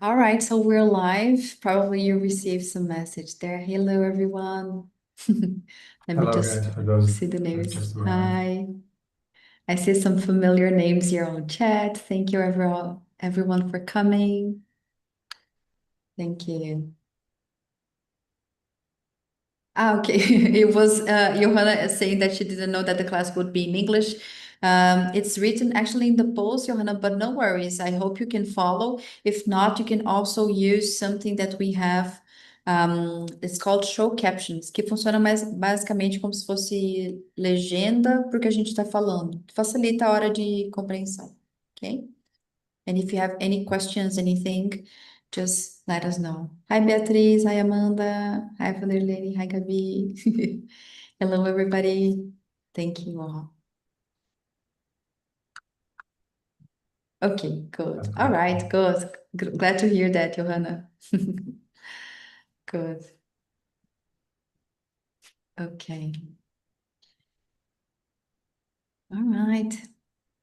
All right, so we're live. Probably you received some message there. Hello, everyone. Let me Hello, guys, just for those see the that names. just arrived. Hi. I see some familiar names here on chat. Thank you, everyone for coming. Thank you. Okay. It was Johanna saying that she didn't know that the class would be in English. It's written actually in the post, Johanna, but no worries. I hope you can follow. If not, you can also use something that we have. It's called show captions, que funciona mais basicamente como se fosse legenda para o que a gente está falando. Facilita a hora de compreensão, ok? And if you have any questions, anything, just let us know. Hi, Beatriz. Hi, Amanda. Hi, Vanderlei. Hi, Gabi. Hello, everybody. Thank you all. Okay, good. That's All great. right, good. Glad to hear that, Johanna. Good. Okay. All right.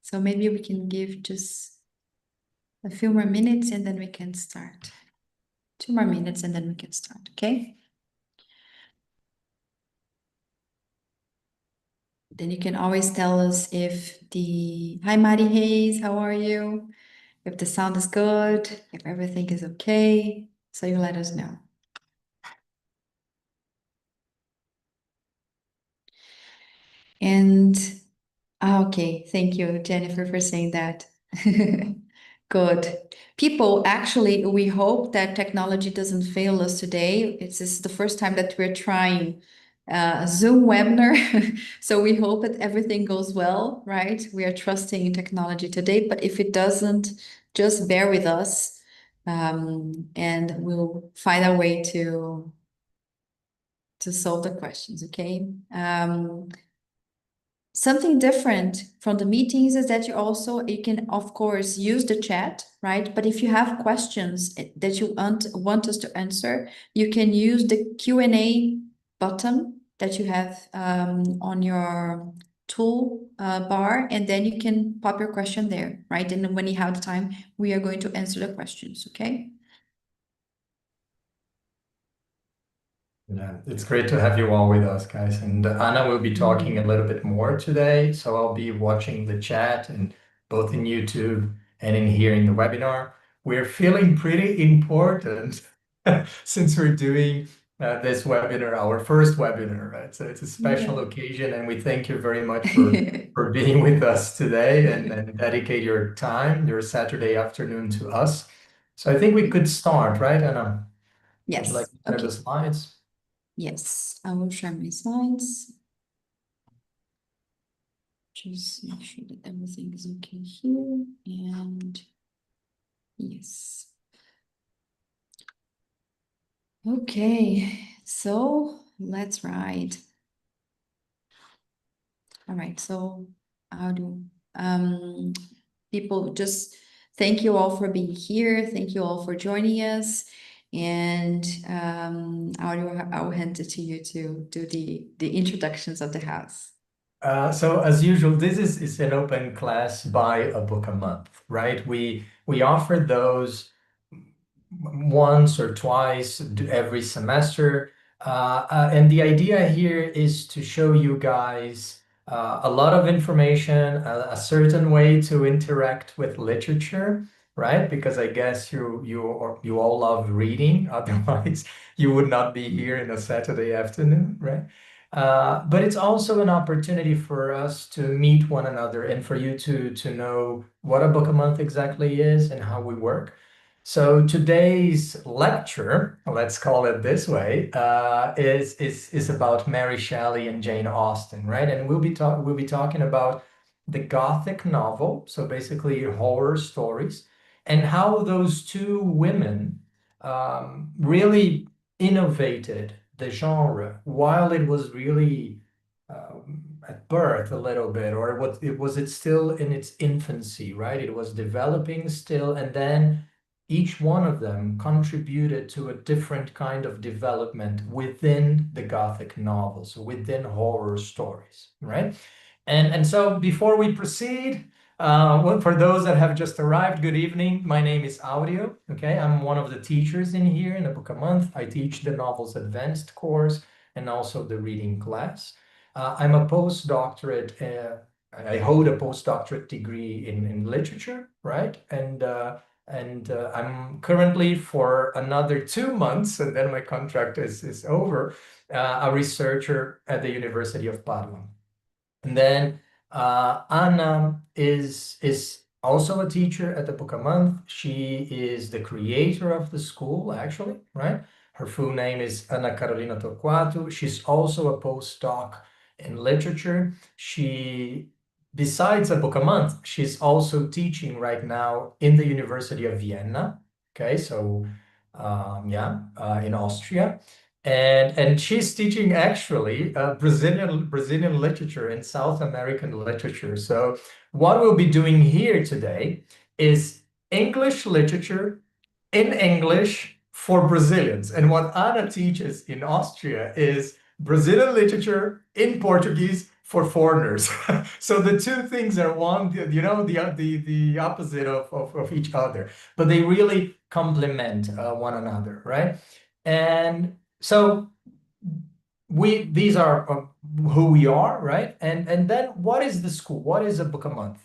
So maybe we can give just a few more minutes and then we can start. 2 more minutes and then we can start, okay? Then you can always tell us if hi, Mari Hayes, how are you? If the sound is good, if everything is okay. So you let us know. And okay, thank you, Jennifer, for saying that. Good. People, actually, we hope that technology doesn't fail us today. This is the first time that we're trying a Zoom webinar. So we hope that everything goes well, right? We are trusting in technology today, but if it doesn't, just bear with us, and we'll find a way to solve the questions, okay? Something different from the meetings is that you can of course use the chat, right? But if you have questions that you want us to answer, you can use the Q&A button that you have on your tool bar, and then you can pop your question there, right? And then when you have the time, we are going to answer the questions, okay? Yeah, it's great to have you all with us, guys. And Anna will be talking a Mhm. little bit more today, so I'll be watching the chat and both in YouTube and in here in the webinar. We're feeling pretty important since we're doing this webinar, our first webinar, right? So it's a special Yeah. occasion, and we thank you very much for being with us today and dedicate your time, your Saturday afternoon to us. So I think we could start, right, Anna? Would you like Yes. to share the Okay. slides? Yes, I will share my slides. Just make sure that everything is okay here, and yes. Okay, so let's write. All right, so how do people just thank you all for being here. Thank you all for joining us. And I'll hand it to you to do the introductions of the house. So as usual, this is an open class by a book a month, right? We offer those once or twice every semester. And the idea here is to show you guys a lot of information, a certain way to interact with literature, right? Because I guess you all love reading, otherwise you would not be here in a Saturday afternoon, right? But it's also an opportunity for us to meet one another and for you to know what a book a month exactly is and how we work. So today's lecture, let's call it this way, is about Mary Shelley and Jane Austen, right? And we'll be talking about the Gothic novel, so basically horror stories, and how those two women really innovated the genre while it was really at birth a little bit, or it still in its infancy, right? It was developing still, and then each one of them contributed to a different kind of development within the Gothic novels, within horror stories, right? And so before we proceed, Well, for those that have just arrived, good evening. My name is Audio. Okay, I'm one of the teachers in here in a book a month. I teach the novels advanced course and also the reading class. I'm a postdoctorate. I hold a postdoctorate degree in literature, right? And I'm currently for another 2 months, and then my contract is over. A researcher at the University of Padua. And then Anna is also a teacher at the Book a Month. She is the creator of the school, actually, right? Her full name is Ana Carolina Torquato. She's also a postdoc in literature. Besides a Book a Month, she's also teaching right now in the University of Vienna. Okay, so in Austria. And she's teaching actually Brazilian literature and South American literature. So what we'll be doing here today is English literature in English for Brazilians. And what Ana teaches in Austria is Brazilian literature in Portuguese for foreigners. So the two things are the opposite of each other, but they really complement one another, right? And so these are who we are, right? And then what is the school? What is a book a month?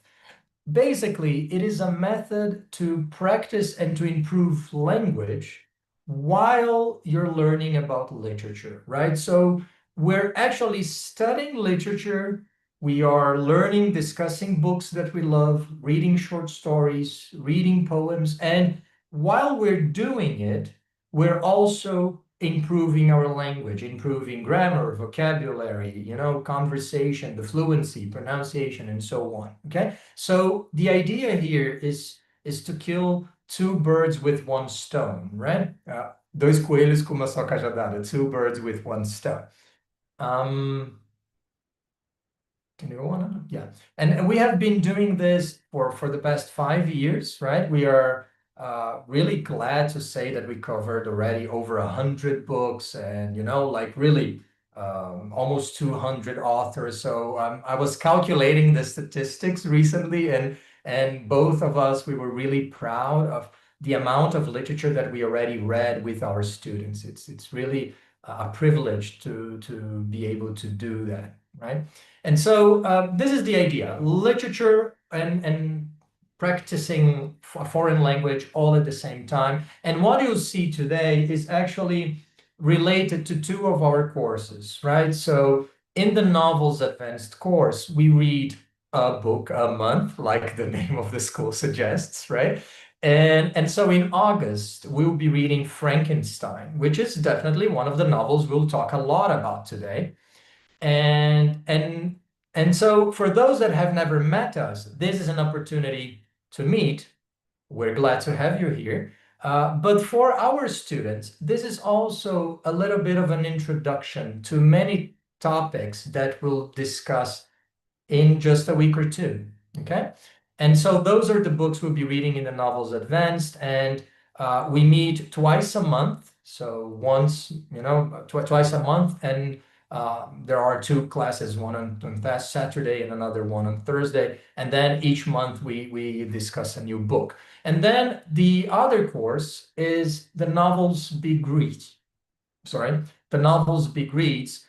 Basically, it is a method to practice and to improve language while you're learning about literature, right? So we're actually studying literature. We are learning, discussing books that we love, reading short stories, reading poems. And while we're doing it, we're also improving our language, improving grammar, vocabulary, conversation, the fluency, pronunciation, and so on. Okay. So the idea here is to kill two birds with one stone, right? Dois coelhos com uma só cajadada, two birds with one stone. Can you go on? Yeah. And we have been doing this for the past 5 years, right? We are really glad to say that we covered already over 100 books and, like really almost 200 authors. So I was calculating the statistics recently, and both of us, we were really proud of the amount of literature that we already read with our students. It's really a privilege to be able to do that, right? And so this is the idea: literature and practicing a foreign language all at the same time. And what you'll see today is actually related to two of our courses, right? So in the Novels Advanced course, we read a book a month, like the name of the school suggests, right? And so in August, we'll be reading Frankenstein, which is definitely one of the novels we'll talk a lot about today. And and and so for those that have never met us, this is an opportunity to meet. We're glad to have you here. But for our students, this is also a little bit of an introduction to many topics that we'll discuss in just a week or two. Okay. And so those are the books we'll be reading in the Novels Advanced. And we meet twice a month. So once, twice a month. And there are two classes, one on Saturday and another one on Thursday. And then each month we discuss a new book. And then the other course is the Novels Big Reads. Sorry, the Novels Big Reads.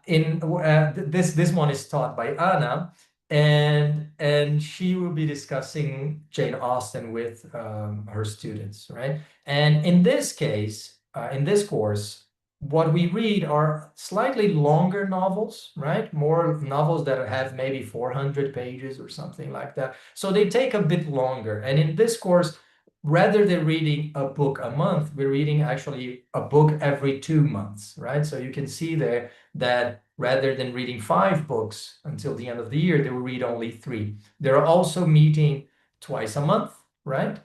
This one is taught by Anna, and she will be discussing Jane Austen with her students, right? And in this case, in this course, what we read are slightly longer novels, right? More novels that have maybe 400 pages or something like that. So they take a bit longer. And in this course, rather than reading a book a month, we're reading actually a book every 2 months, right? So you can see there that rather than reading 5 books until the end of the year, they will read only 3. They're also meeting twice a month, right?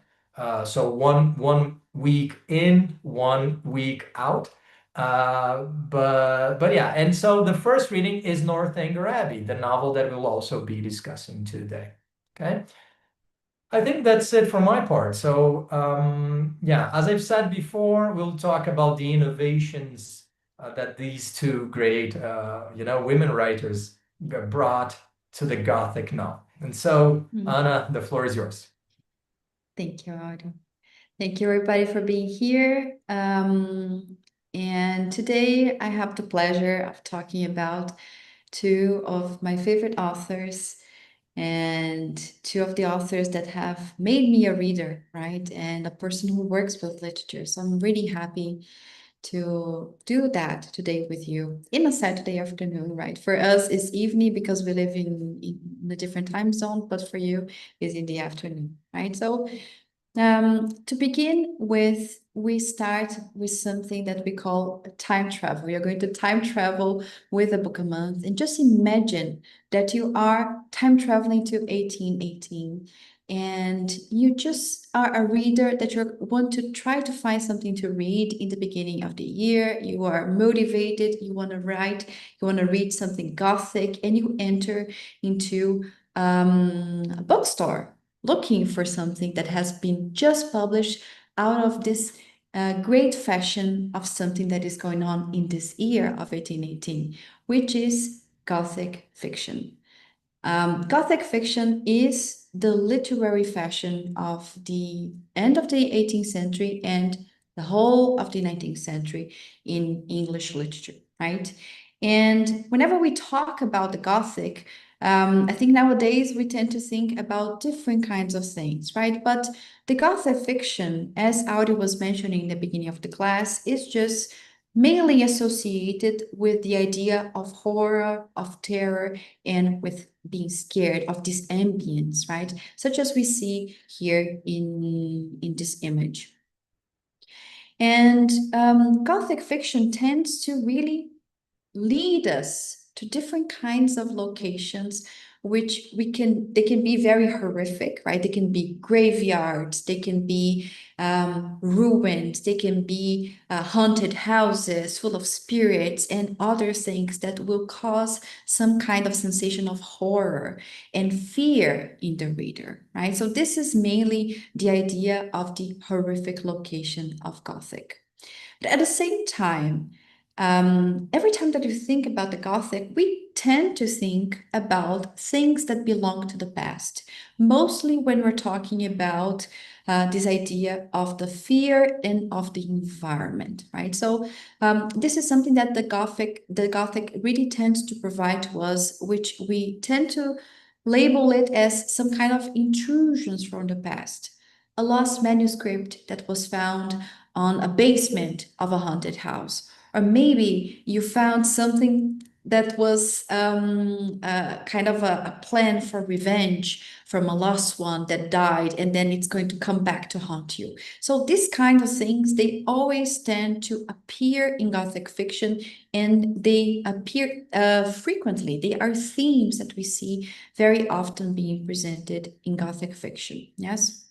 So one week in, 1 week out. But yeah, and so the first reading is Northanger Abbey, the novel that we'll also be discussing today. Okay. I think that's it for my part. So yeah, as I've said before, we'll talk about the innovations that these two great, women writers brought to the Gothic And so, Mm. Anna, the floor is yours. Thank you, Autumn. Thank you, everybody, for being here. And today I have the pleasure of talking about two of my favorite authors and two of the authors that have made me a reader, right? And a person who works with literature. So I'm really happy to do that today with you in a Saturday afternoon, right? For us, it's evening because we live in a different time zone, but for you, it's in the afternoon, right? So to begin with, we start with something that we call time travel. We are going to time travel with a book a month, and just imagine that you are time traveling to 1818, and you just are a reader that you want to try to find something to read in the beginning of the year. You are motivated, you want to write, you want to read something Gothic, and you enter into a bookstore looking for something that has been just published out of this great fashion of something that is going on in this year of 1818, which is Gothic fiction. Gothic fiction is the literary fashion of the end of the 18th century and the whole of the 19th century in English literature, right? And whenever we talk about the Gothic, I think nowadays we tend to think about different kinds of things, right? But the Gothic fiction, as Audi was mentioning in the beginning of the class, is just mainly associated with the idea of horror, of terror, and with being scared of this ambience, right? Such as we see here in this image. And Gothic fiction tends to really lead us to different kinds of locations which they can be very horrific, right? They can be graveyards, they can be ruins, they can be haunted houses full of spirits and other things that will cause some kind of sensation of horror and fear in the reader, right? So this is mainly the idea of the horrific location of Gothic. But at the same time, every time that you think about the Gothic, we tend to think about things that belong to the past, mostly when we're talking about this idea of the fear and of the environment, right? So this is something that the Gothic really tends to provide to us, which we tend to label it as some kind of intrusions from the past. A lost manuscript that was found on a basement of a haunted house. Or maybe you found something that was kind of a plan for revenge from a lost one that died, and then it's going to come back to haunt you. So these kind of things, they always tend to appear in Gothic fiction, and they appear frequently. They are themes that we see very often being presented in Gothic fiction. Yes.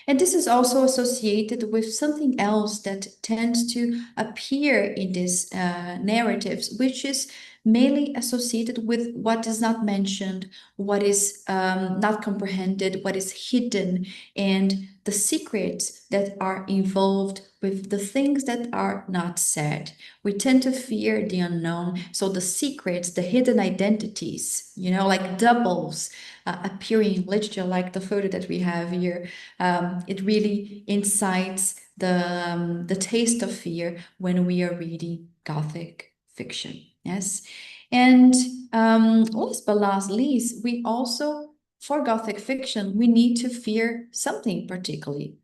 And this is also associated with something else that tends to appear in these narratives, which is mainly associated with what is not mentioned, what is not comprehended, what is hidden, and the secrets that are involved with the things that are not said. We tend to fear the unknown. So the secrets, the hidden identities, like doubles appearing in literature, like the photo that we have here, it really incites the taste of fear when we are reading Gothic fiction. Yes. And last but not least, we also, for Gothic fiction, we need to fear something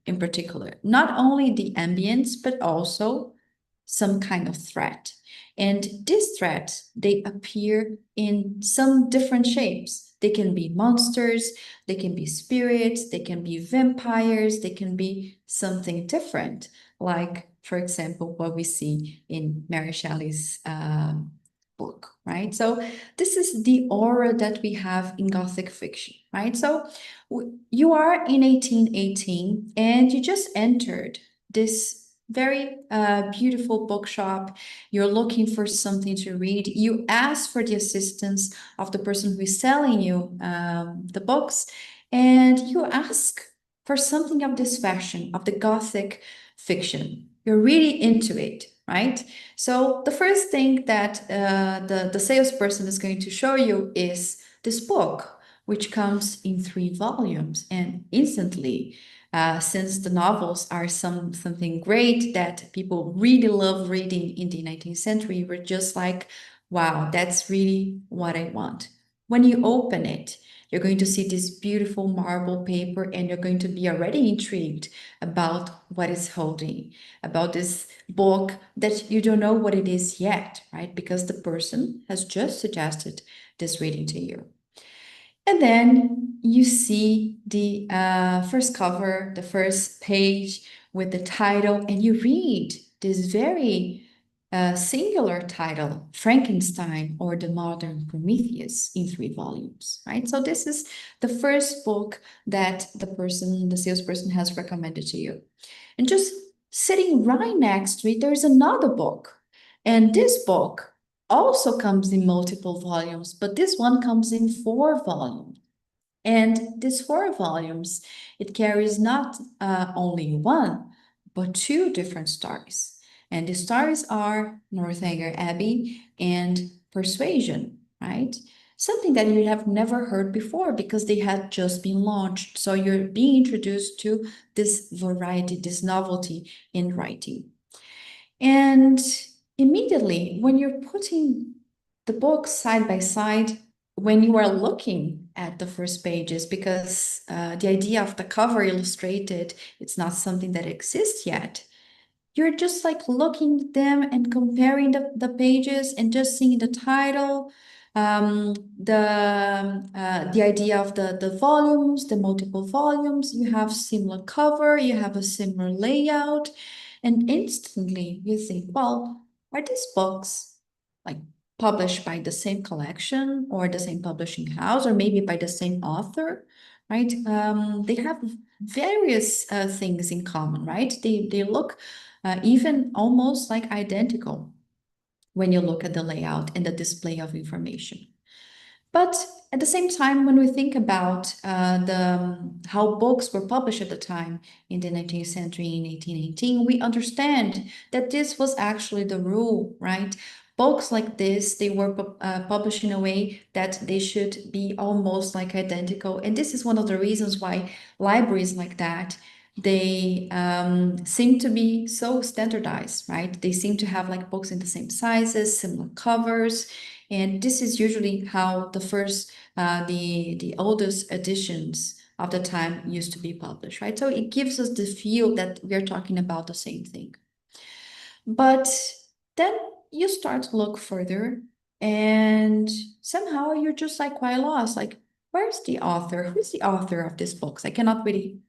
in particular, not only the ambience, but also some kind of threat. And these threats, they appear in some different shapes. They can be monsters, they can be spirits, they can be vampires, they can be something different, like, for example, what we see in Mary Shelley's book, right? So this is the aura that we have in Gothic fiction, right? So you are in 1818 and you just entered this very beautiful bookshop. You're looking for something to read. You ask for the assistance of the person who is selling you the books, and you ask for something of this fashion, of the Gothic fiction. You're really into it, right? So the first thing that the salesperson is going to show you is this book, which comes in 3 volumes. And instantly, since the novels are something great that people really love reading in the 19th century, we're just like, wow, that's really what I want. When you open it, you're going to see this beautiful marble paper, and you're going to be already intrigued about what it's holding, about this book that you don't know what it is yet, right? Because the person has just suggested this reading to you. And then you see the first cover, the first page with the title, and you read this very singular title, Frankenstein or the Modern Prometheus, in 3 volumes, right? So this is the first book that the salesperson has recommended to you. And just sitting right next to it, there's another book. And this book also comes in multiple volumes, but this one comes in 4 volumes. And these 4 volumes, it carries not only one, but 2 different stories. And the stories are Northanger Abbey and Persuasion, right? Something that you have never heard before because they had just been launched. So you're being introduced to this variety, this novelty in writing. And immediately, when you're putting the books side by side, when you are looking at the first pages, because the idea of the cover illustrated, it's not something that exists yet. You're just like looking at them and comparing the pages and just seeing the title, the idea of the volumes, the multiple volumes. You have similar cover, you have a similar layout, and instantly you think, well, are these books like published by the same collection or the same publishing house or maybe by the same author, right? They have various things in common, right? They look even almost like identical when you look at the layout and the display of information. But at the same time, when we think about how books were published at the time in the 19th century, in 1818, we understand that this was actually the rule, right? Books like this, they were published in a way that they should be almost like identical. And this is one of the reasons why libraries like that, they seem to be so standardized, right? They seem to have like books in the same sizes, similar covers, and this is usually how the oldest editions of the time used to be published, right? So it gives us the feel that we're talking about the same thing. But then you start to look further, and somehow you're just like quite lost. Like, where's the author? Who's the author of these books? I cannot really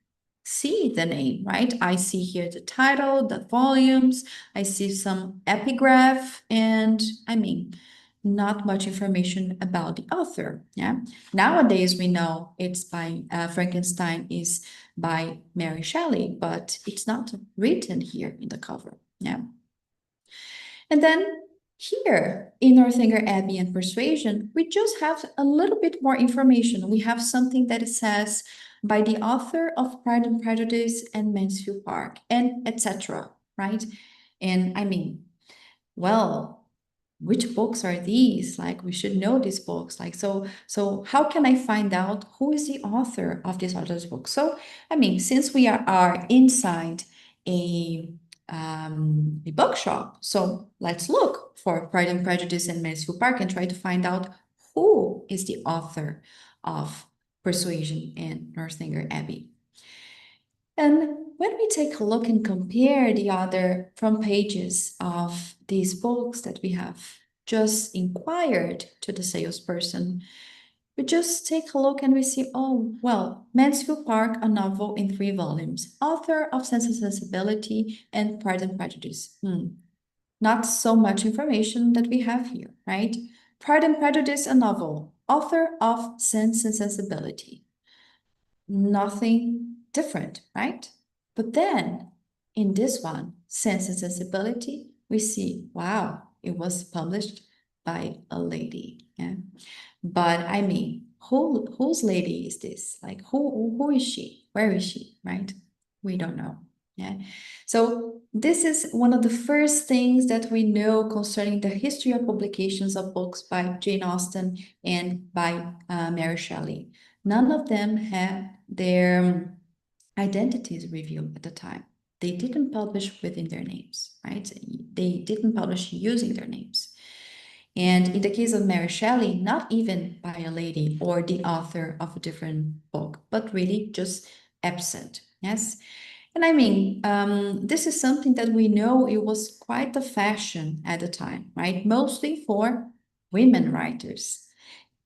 see the name, right? I see here the title, the volumes, I see some epigraph, and I mean, not much information about the author. Yeah. Nowadays, we know it's by Frankenstein is by Mary Shelley, but it's not written here in the cover. Yeah. And then here in Northanger Abbey and Persuasion, we just have a little bit more information. We have something that it says by the author of Pride and Prejudice and Mansfield Park, and etc. Right? And I mean, well, which books are these? Like, we should know these books. Like, so how can I find out who is the author of this author's book? So, I mean, since we are inside a a bookshop, so let's look for Pride and Prejudice and Mansfield Park and try to find out who is the author of Persuasion and Northanger Abbey. And when we take a look and compare the other front pages of these books that we have just inquired to the salesperson, we just take a look and we see, oh, well, Mansfield Park, a novel in 3 volumes, author of Sense and Sensibility and Pride and Prejudice. Not so much information that we have here, right? Pride and Prejudice, a novel, author of Sense and Sensibility. Nothing different, right? But then in this one, Sense and Sensibility, we see, wow, it was published by a lady. Yeah. But I mean, whose lady is this? Like who is she? Where is she? Right? We don't know. Yeah. So This is one of the first things that we know concerning the history of publications of books by Jane Austen and by Mary Shelley. None of them had their identities revealed at the time. They didn't publish within their names, right? They didn't publish using their names. And in the case of Mary Shelley, not even by a lady or the author of a different book, but really just absent, yes? And I mean, this is something that we know it was quite the fashion at the time, right? Mostly for women writers.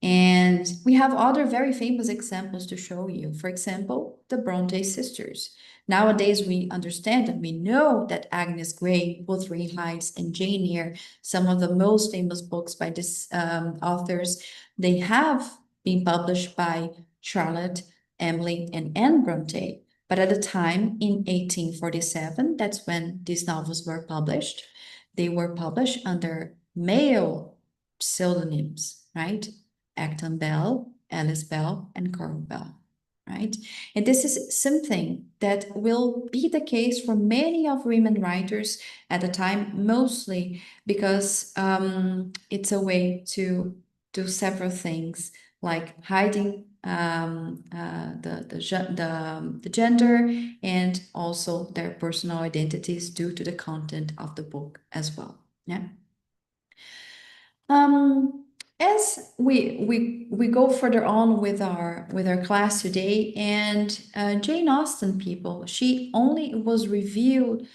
And we have other very famous examples to show you. For example, the Bronte sisters. Nowadays, we understand and we know that Agnes Grey, Wuthering Heights, and Jane Eyre, some of the most famous books by these authors, they have been published by Charlotte, Emily, and Anne Bronte. But at the time, in 1847, that's when these novels were published. They were published under male pseudonyms, right? Acton Bell, Alice Bell, and Coral Bell, right? And this is something that will be the case for many of women writers at the time, mostly because it's a way to do several things, like hiding the gender and also their personal identities due to the content of the book as well. Yeah. Um, as we go further on with our class today, and Jane Austen, people, she only was revealed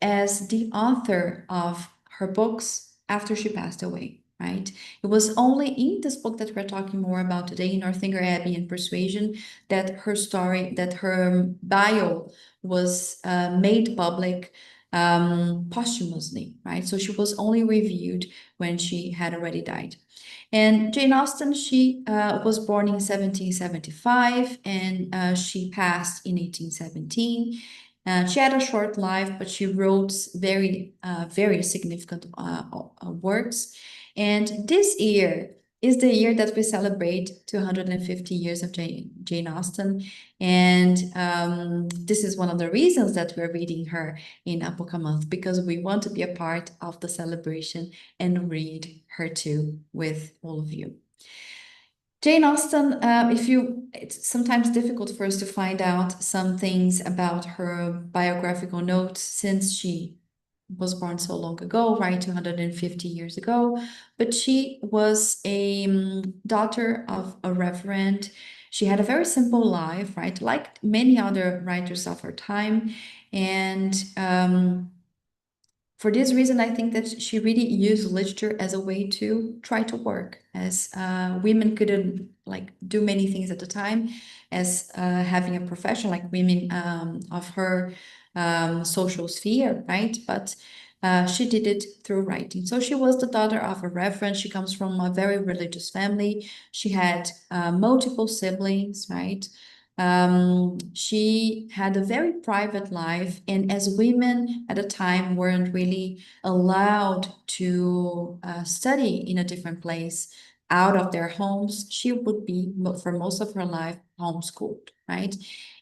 as the author of her books after she passed away, right? It was only in this book that we're talking more about today, Northanger Abbey and Persuasion, that her story, that her bio was made public posthumously, right? So she was only revealed when she had already died. And Jane Austen, she was born in 1775 and she passed in 1817. She had a short life, but she wrote very significant works. And this year is the year that we celebrate 250 years of Jane Austen. And this is one of the reasons that we're reading her in a book a month, because we want to be a part of the celebration and read her too with all of you. Jane Austen, it's sometimes difficult for us to find out some things about her biographical notes since she was born so long ago, right, 250 years ago. But she was a daughter of a reverend. She had a very simple life, right, like many other writers of her time. And for this reason, I think that she really used literature as a way to try to work, as women couldn't like do many things at the time, as having a profession like women of her social sphere, right? But she did it through writing. So she was the daughter of a reverend. She comes from a very religious family. She had multiple siblings, right? She had a very private life, and as women at the time weren't really allowed to study in a different place out of their homes, she would be for most of her life homeschooled, right?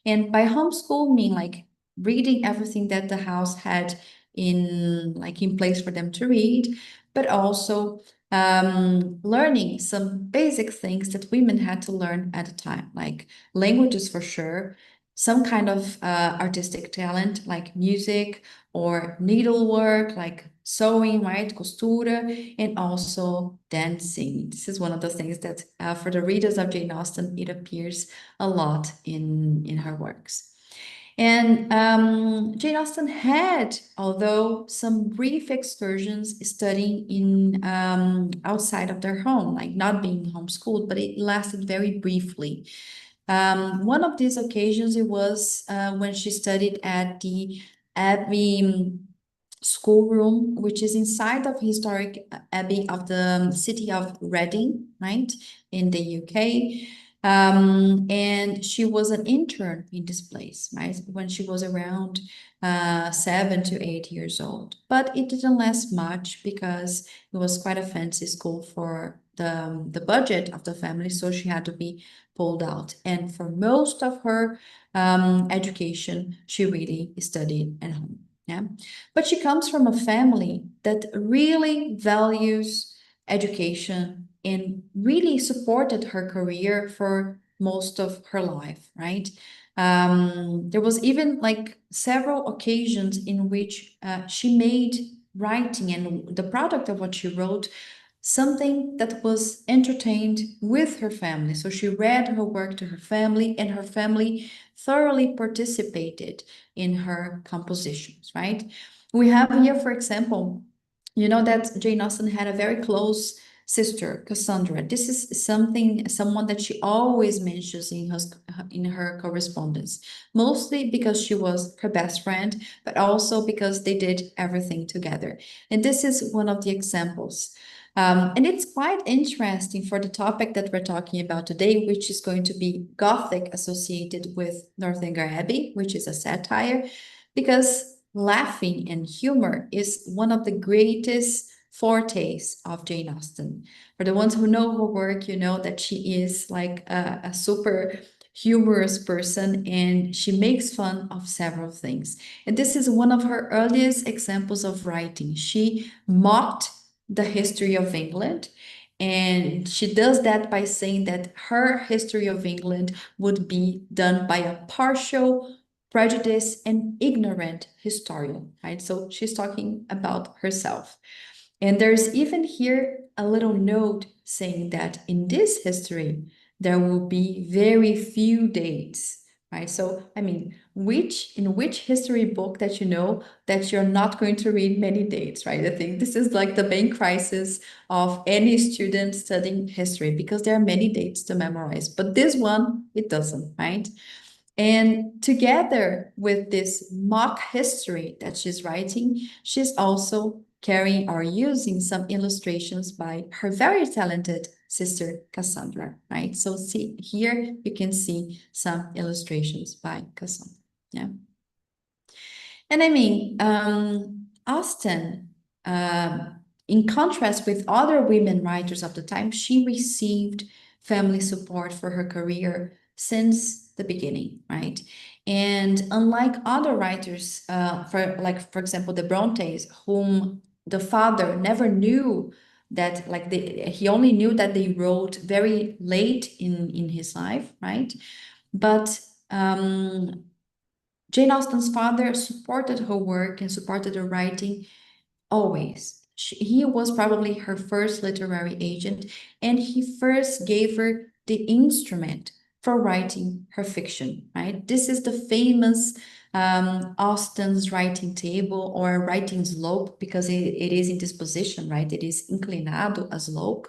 And by homeschool mean like reading everything that the house had in place for them to read, but also learning some basic things that women had to learn at the time, like languages for sure, some kind of artistic talent like music or needlework, like sewing, right, costura, and also dancing. This is one of the things that for the readers of Jane Austen, it appears a lot in her works. And Jane Austen had, although some brief excursions studying in outside of their home, like not being homeschooled, but it lasted very briefly. One of these occasions, it was when she studied at the Abbey schoolroom, which is inside of historic Abbey of the city of Reading, right, in the UK. And she was an intern in this place, right, when she was around 7 to 8 years old. But it didn't last much because it was quite a fancy school for the budget of the family, so she had to be pulled out. And for most of her education, she really studied at home. Yeah, but she comes from a family that really values education and really supported her career for most of her life, right? There was even like several occasions in which she made writing and the product of what she wrote something that was entertained with her family. So she read her work to her family, and her family thoroughly participated in her compositions, right? We have here, for example, you know that Jane Austen had a very close sister, Cassandra. This is someone that she always mentions in her correspondence, mostly because she was her best friend, but also because they did everything together. And this is one of the examples. And it's quite interesting for the topic that we're talking about today, which is going to be Gothic associated with Northanger Abbey, which is a satire, because laughing and humor is one of the greatest fortes of Jane Austen. For the ones who know her work, you know that she is like a super humorous person and she makes fun of several things. And this is one of her earliest examples of writing. She mocked the history of England. And she does that by saying that her history of England would be done by a partial, prejudiced, and ignorant historian, right? So she's talking about herself. And there's even here a little note saying that in this history, there will be very few dates, right? So, I mean, in which history book that you know that you're not going to read many dates, right? I think this is like the main crisis of any student studying history because there are many dates to memorize, but this one, it doesn't, right? And together with this mock history that she's writing, she's also carrying or using some illustrations by her very talented sister Cassandra, right? So see here you can see some illustrations by Cassandra. Yeah. And I mean, Austen, in contrast with other women writers of the time, she received family support for her career since the beginning, right? And unlike other writers, for example, the Brontes, whom the father never knew that he only knew that they wrote very late in his life, right? But Jane Austen's father supported her work and supported her writing always. He was probably her first literary agent, and he first gave her the instrument for writing her fiction, right? This is the famous Austen's writing table or writing slope because it is in this position, right? It is inclinado a slope.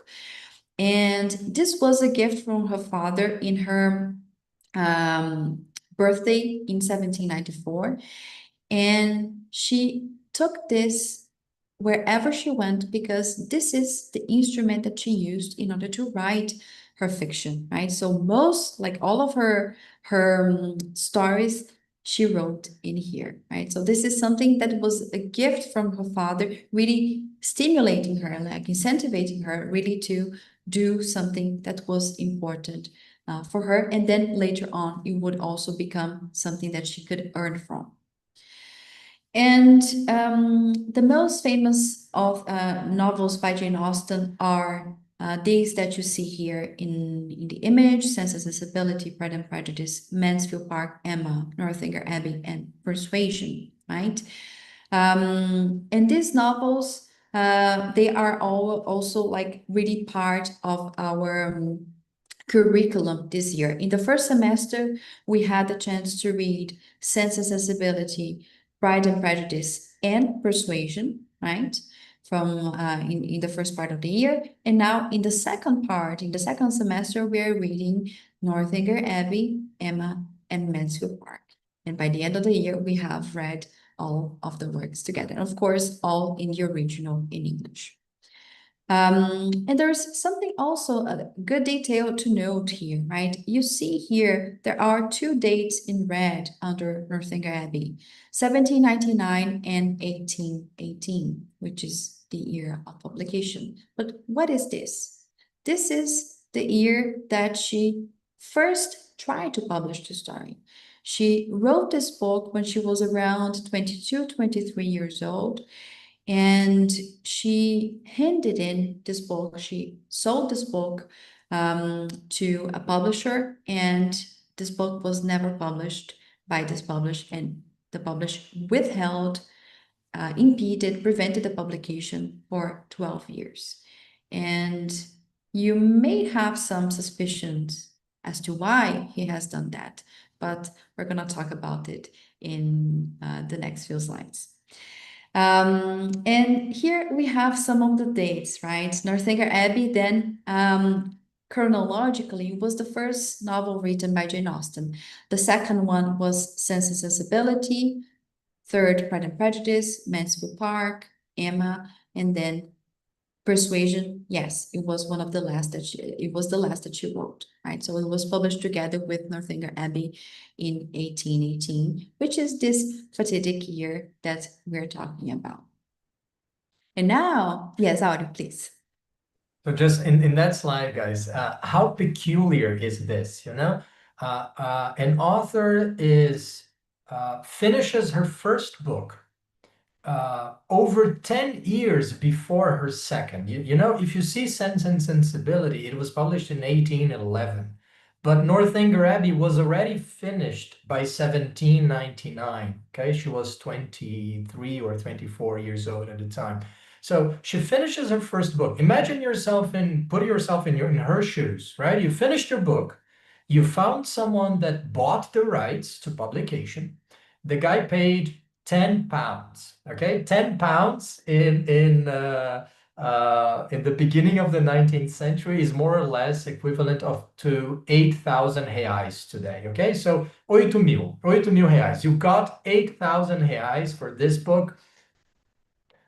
And this was a gift from her father in her birthday in 1794. And she took this wherever she went because this is the instrument that she used in order to write her fiction, right? So most, like all of her stories, she wrote in here, right? So this is something that was a gift from her father, really stimulating her, like incentivizing her really to do something that was important for her. And then later on, it would also become something that she could earn from. And the most famous of novels by Jane Austen are these that you see here in the image: Sense and Sensibility, Pride and Prejudice, Mansfield Park, Emma, Northanger Abbey, and Persuasion, right? And these novels, they are all also like really part of our curriculum this year. In the first semester, we had the chance to read Sense and Sensibility, Pride and Prejudice, and Persuasion, right? From in the first part of the year. And now in the second part, in the second semester, we are reading Northanger Abbey, Emma, and Mansfield Park. And by the end of the year, we have read all of the works together. And of course, all in the original in English. And there's something also a good detail to note here, right? You see here, there are two dates in red under Northanger Abbey, 1799 and 1818, which is the year of publication. But what is this? This is the year that she first tried to publish the story. She wrote this book when she was around 22, 23 years old. And she handed in this book, she sold this book to a publisher, and this book was never published by this publisher, and the publisher withheld, impeded, prevented the publication for 12 years. And you may have some suspicions as to why he has done that, but we're going to talk about it in the next few slides. And here we have some of the dates, right? Northanger Abbey then, chronologically, was the first novel written by Jane Austen. The second one was Sense and Sensibility, third Pride and Prejudice, Mansfield Park, Emma, and then Persuasion. Yes, it was one of the last that it was the last that she wrote, right? So it was published together with Northanger Abbey in 1818, which is this fatidic year that we're talking about. And now, yes, Audrey, please. So just in that slide, guys, how peculiar is this, you know? An author finishes her first book over 10 years before her second. You know, if you see Sense and Sensibility, it was published in 1811, but Northanger Abbey was already finished by 1799. Okay, she was 23 or 24 years old at the time. So she finishes her first book. Imagine put yourself in her shoes, right? You finished your book, you found someone that bought the rights to publication. The guy paid 10 pounds, okay? 10 pounds in the beginning of the 19th century is more or less equivalent to 8,000 reais today, okay? So 8 mil reais. You got 8,000 reais for this book.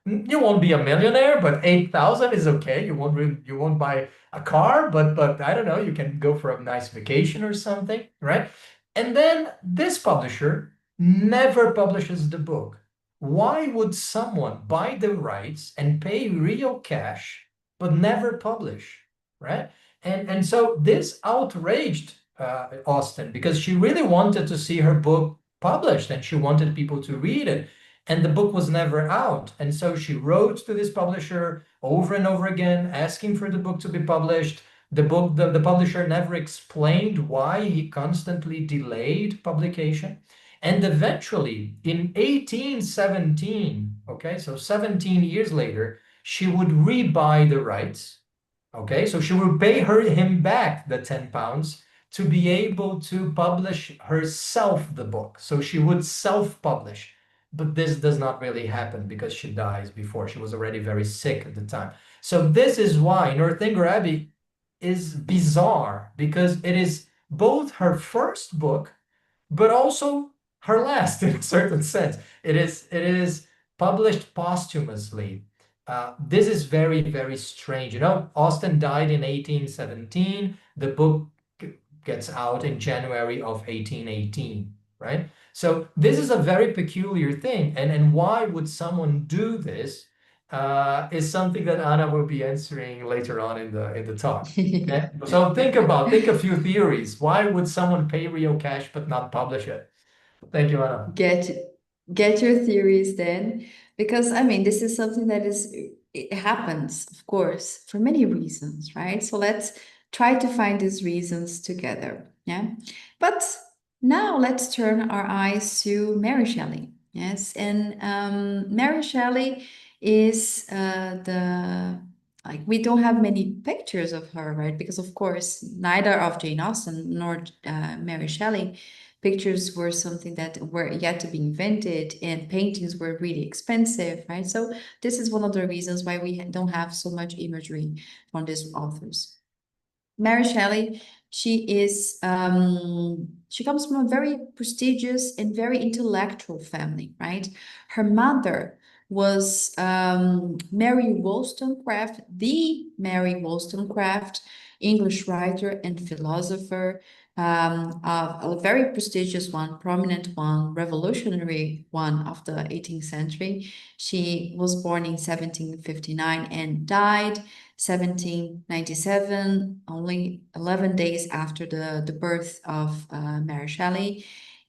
You won't be a millionaire, but 8,000 is okay. You won't buy a car, but I don't know, you can go for a nice vacation or something, right? And then this publisher never publishes the book. Why would someone buy the rights and pay real cash but never publish, right? And so this outraged Austen, because she really wanted to see her book published and she wanted people to read it. And the book was never out. And so she wrote to this publisher over and over again, asking for the book to be published. The publisher never explained why he constantly delayed publication. And eventually, in 1817, okay, so 17 years later, she would rebuy the rights. Okay, so she would pay him back the 10 pounds to be able to publish herself the book. So she would self-publish. But this does not really happen because she dies before. She was already very sick at the time. So this is why Northanger Abbey is bizarre, because it is both her first book, but also her last in a certain sense. It is published posthumously. This is very, very strange. You know, Austen died in 1817. The book gets out in January of 1818, right? So this is a very peculiar thing. And why would someone do this is something that Anna will be answering later on in the talk. Okay? So think a few theories. Why would someone pay real cash but not publish it? Thank you, Anna. Get your theories then, because I mean, this is something that it happens, of course, for many reasons, right? So let's try to find these reasons together. Yeah. But now let's turn our eyes to Mary Shelley. Yes. And Mary Shelley is we don't have many pictures of her, right? Because of course, neither of Jane Austen nor Mary Shelley pictures were something that were yet to be invented, and paintings were really expensive, right? So this is one of the reasons why we don't have so much imagery from these authors. Mary Shelley, she comes from a very prestigious and very intellectual family, right? Her mother was Mary Wollstonecraft, the Mary Wollstonecraft, English writer and philosopher, a very prestigious one, prominent one, revolutionary one of the 18th century. She was born in 1759 and died 1797, only 11 days after the birth of Mary Shelley.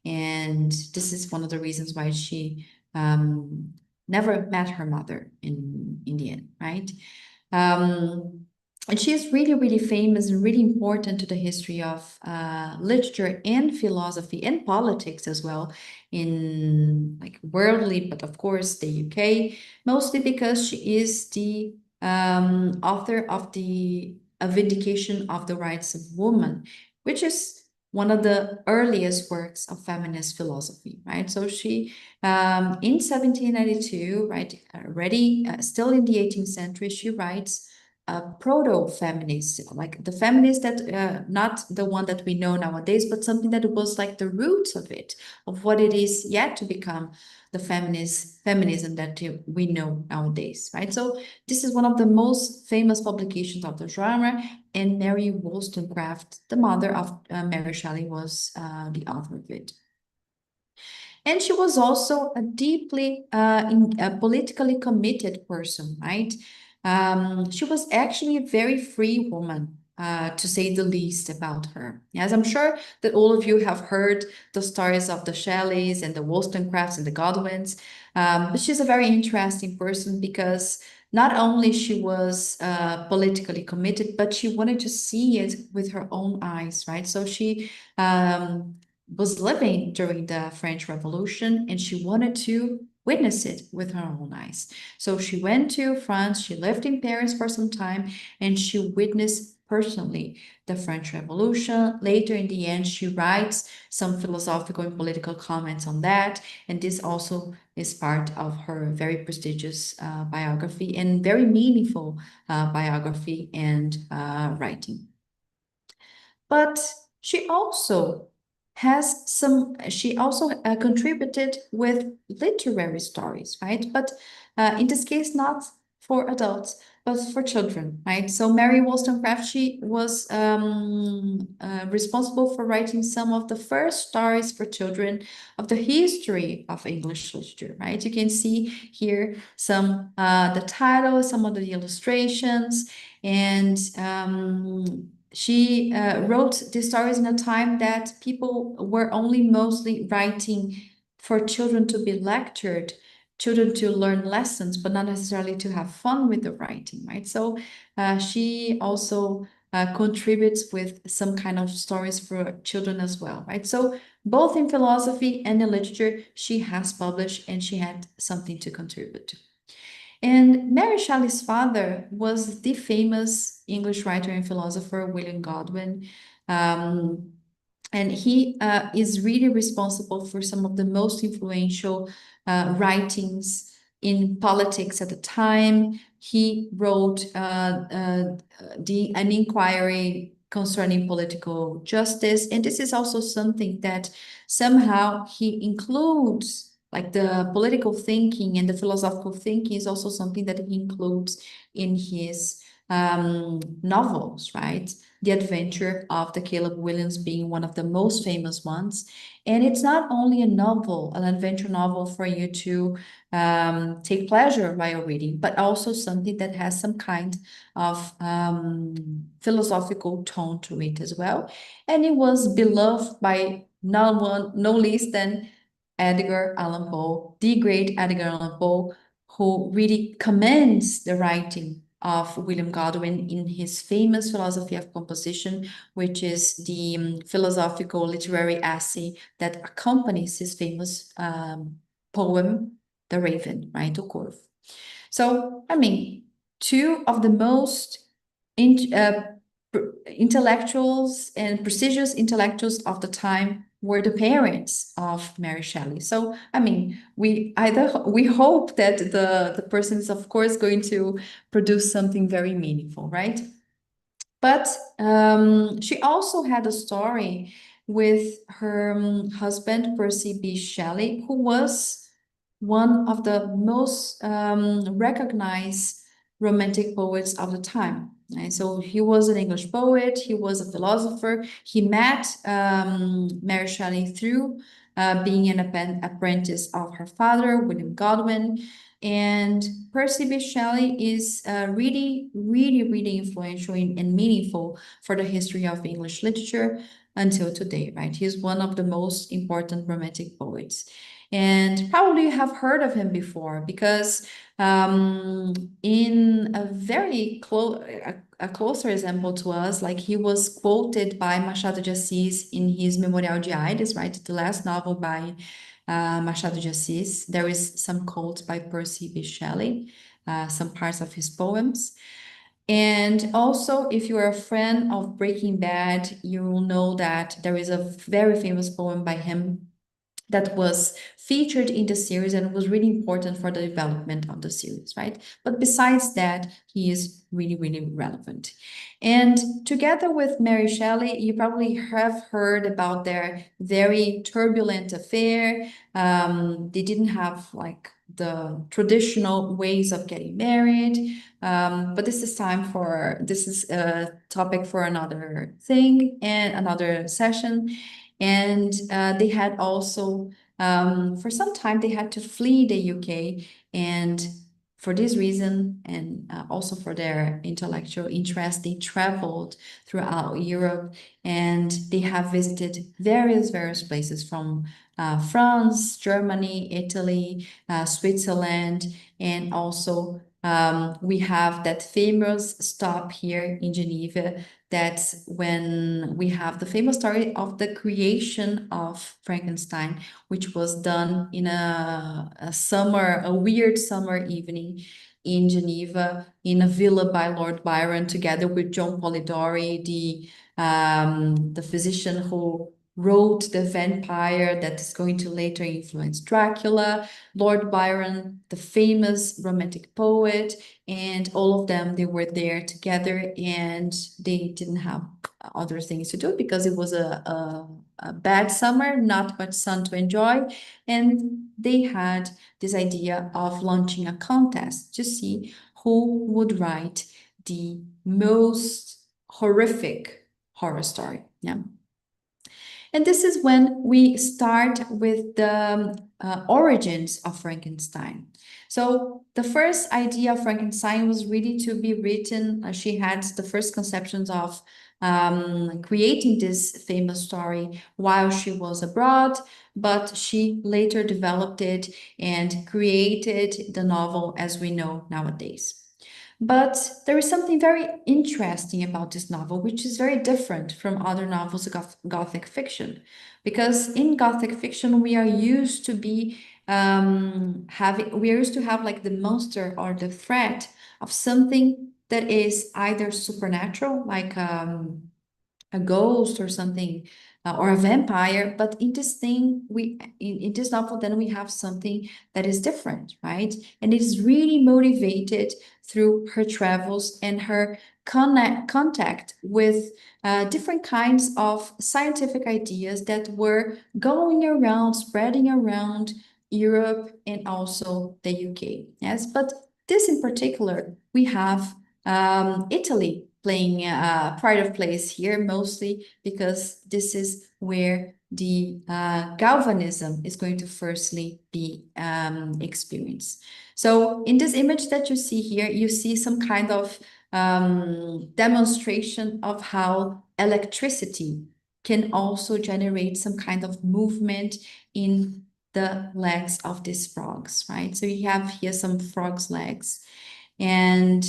And this is one of the reasons why she never met her mother in the end, right? Um, and she is really, really famous and really important to the history of literature and philosophy and politics as well, in like worldly, but of course the UK, mostly because she is the author of the A Vindication of the Rights of Woman, which is one of the earliest works of feminist philosophy, right? So she, in 1792, right, already still in the 18th century, she writes a proto-feminist, like the feminist that, not the one that we know nowadays, but something that was like the roots of it, of what it is yet to become the feminism that we know nowadays, right? So this is one of the most famous publications of the genre, and Mary Wollstonecraft, the mother of Mary Shelley, was the author of it. And she was also a deeply a politically committed person, right? She was actually a very free woman, to say the least about her. As I'm sure that all of you have heard the stories of the Shelleys and the Wollstonecrafts and the Godwins, but she's a very interesting person because not only she was politically committed, but she wanted to see it with her own eyes, right? So she was living during the French Revolution, and she wanted to witness it with her own eyes. So she went to France, she lived in Paris for some time, and she witnessed personally the French Revolution. Later, in the end, she writes some philosophical and political comments on that, and this also is part of her very prestigious biography and very meaningful biography and writing. But she also contributed with literary stories, right? But in this case, not for adults, but for children, right? So Mary Wollstonecraft, she was responsible for writing some of the first stories for children of the history of English literature, right? You can see here some the title, some of the illustrations, and she wrote these stories in a time that people were only mostly writing for children to be lectured, children to learn lessons, but not necessarily to have fun with the writing, right? So she also contributes with some kind of stories for children as well, right? So both in philosophy and in literature, she has published and she had something to contribute. And Mary Shelley's father was the famous English writer and philosopher William Godwin. Um, and he is really responsible for some of the most influential writings in politics at the time. He wrote an inquiry concerning political justice, and this is also something that somehow he includes, like the political thinking and the philosophical thinking is also something that he includes in his novels, right? The Adventure of the Caleb Williams being one of the most famous ones. And it's not only a novel, an adventure novel for you to take pleasure while reading, but also something that has some kind of philosophical tone to it as well. And it was beloved by no least than Edgar Allan Poe, the great Edgar Allan Poe, who really commends the writing of William Godwin in his famous philosophy of composition, which is the philosophical literary essay that accompanies his famous poem, The Raven, right, to Corv. So, I mean, two of the most intellectuals and prestigious intellectuals of the time were the parents of Mary Shelley. So, I mean, we hope that the person is, of course, going to produce something very meaningful, right? But she also had a story with her husband, Percy B. Shelley, who was one of the most recognized romantic poets of the time. Right? So he was an English poet, he was a philosopher. He met Mary Shelley through being an apprentice of her father, William Godwin. And Percy B. Shelley is really, really, really influential and meaningful for the history of English literature. until today, right? He's one of the most important Romantic poets. And probably you have heard of him before because in a very close, a closer example to us, like he was quoted by Machado de Assis in his Memorial de Aires, right? The last novel by Machado de Assis. There is some quotes by Percy B. Shelley, some parts of his poems. And also, if you are a fan of Breaking Bad, you will know that there is a very famous poem by him that was featured in the series and was really important for the development of the series, right? But besides that, he is really, really relevant. And together with Mary Shelley, you probably have heard about their very turbulent affair. They didn't have like the traditional ways of getting married. But this is a topic for another thing and another session. And they had also, for some time, they had to flee the UK. And for this reason, and also for their intellectual interest, they traveled throughout Europe and they have visited various places from France, Germany, Italy, Switzerland, and also we have that famous stop here in Geneva. That's when we have the famous story of the creation of Frankenstein, which was done in a weird summer evening in Geneva, in a villa by Lord Byron, together with John Polidori, the physician who wrote The Vampire that is going to later influence Dracula, Lord Byron, the famous Romantic poet, and all of them, they were there together and they didn't have other things to do because it was a bad summer, not much sun to enjoy. And they had this idea of launching a contest to see who would write the most horrific horror story. Yeah. And this is when we start with the origins of Frankenstein. So the first idea of Frankenstein was really to be written. She had the first conceptions of creating this famous story while she was abroad, but she later developed it and created the novel as we know nowadays. But there is something very interesting about this novel, which is very different from other novels of Gothic fiction, because in Gothic fiction we are used to have like the monster or the threat of something that is either supernatural, like a ghost or something, or a vampire. But in this thing, in this novel, then we have something that is different, right? And it is really motivated through her travels and her contact with different kinds of scientific ideas that were going around, spreading around Europe and also the UK. Yes, but this in particular, we have Italy playing a part of place here, mostly because this is where the galvanism is going to firstly be experienced. So in this image that you see here, you see some kind of demonstration of how electricity can also generate some kind of movement in the legs of these frogs, right? So you have here some frogs' legs. And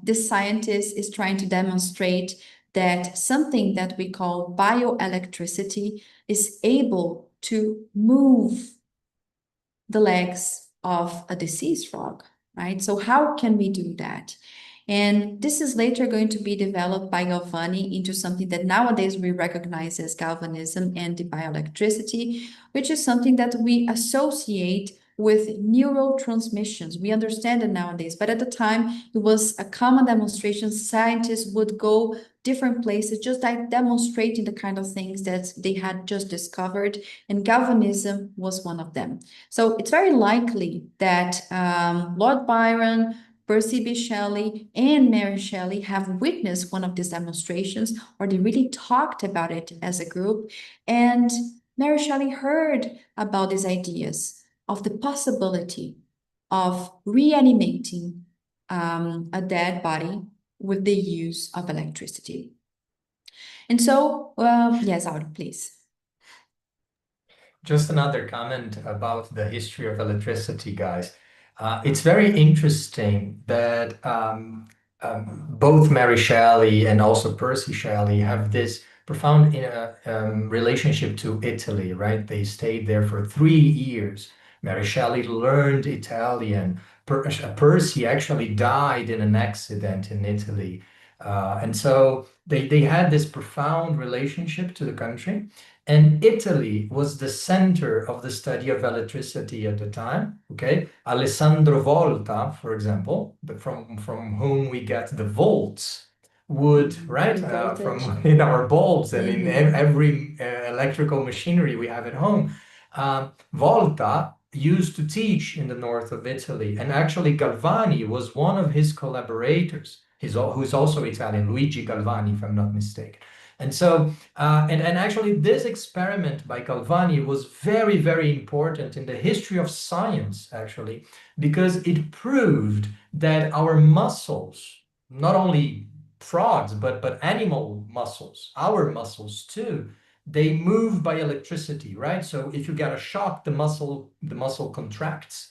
this scientist is trying to demonstrate that something that we call bioelectricity is able to move the legs of a deceased frog, right? So how can we do that? And this is later going to be developed by Galvani into something that nowadays we recognize as galvanism and the bioelectricity, which is something that we associate with neurotransmissions. We understand it nowadays, but at the time it was a common demonstration. Scientists would go different places just like demonstrating the kind of things that they had just discovered, and galvanism was one of them. So it's very likely that Lord Byron, Percy B. Shelley, and Mary Shelley have witnessed one of these demonstrations, or they really talked about it as a group. And Mary Shelley heard about these ideas of the possibility of reanimating a dead body with the use of electricity. And so, yes, Audi, please. Just another comment about the history of electricity, guys. It's very interesting that both Mary Shelley and also Percy Shelley have this profound relationship to Italy, right? They stayed there for 3 years. Mary Shelley learned Italian. Percy actually died in an accident in Italy. And so they had this profound relationship to the country. And Italy was the center of the study of electricity at the time. Okay, Alessandro Volta, for example, from whom we get the volts, would right The voltage. from in our bulbs and in Mhm. every electrical machinery we have at home. Volta used to teach in the north of Italy, and actually Galvani was one of his collaborators. Who's also Italian, Luigi Galvani, if I'm not mistaken. And so and actually, this experiment by Galvani was very, very important in the history of science, actually, because it proved that our muscles, not only frogs, but animal muscles, our muscles too, they move by electricity, right? So if you get a shock, the muscle contracts.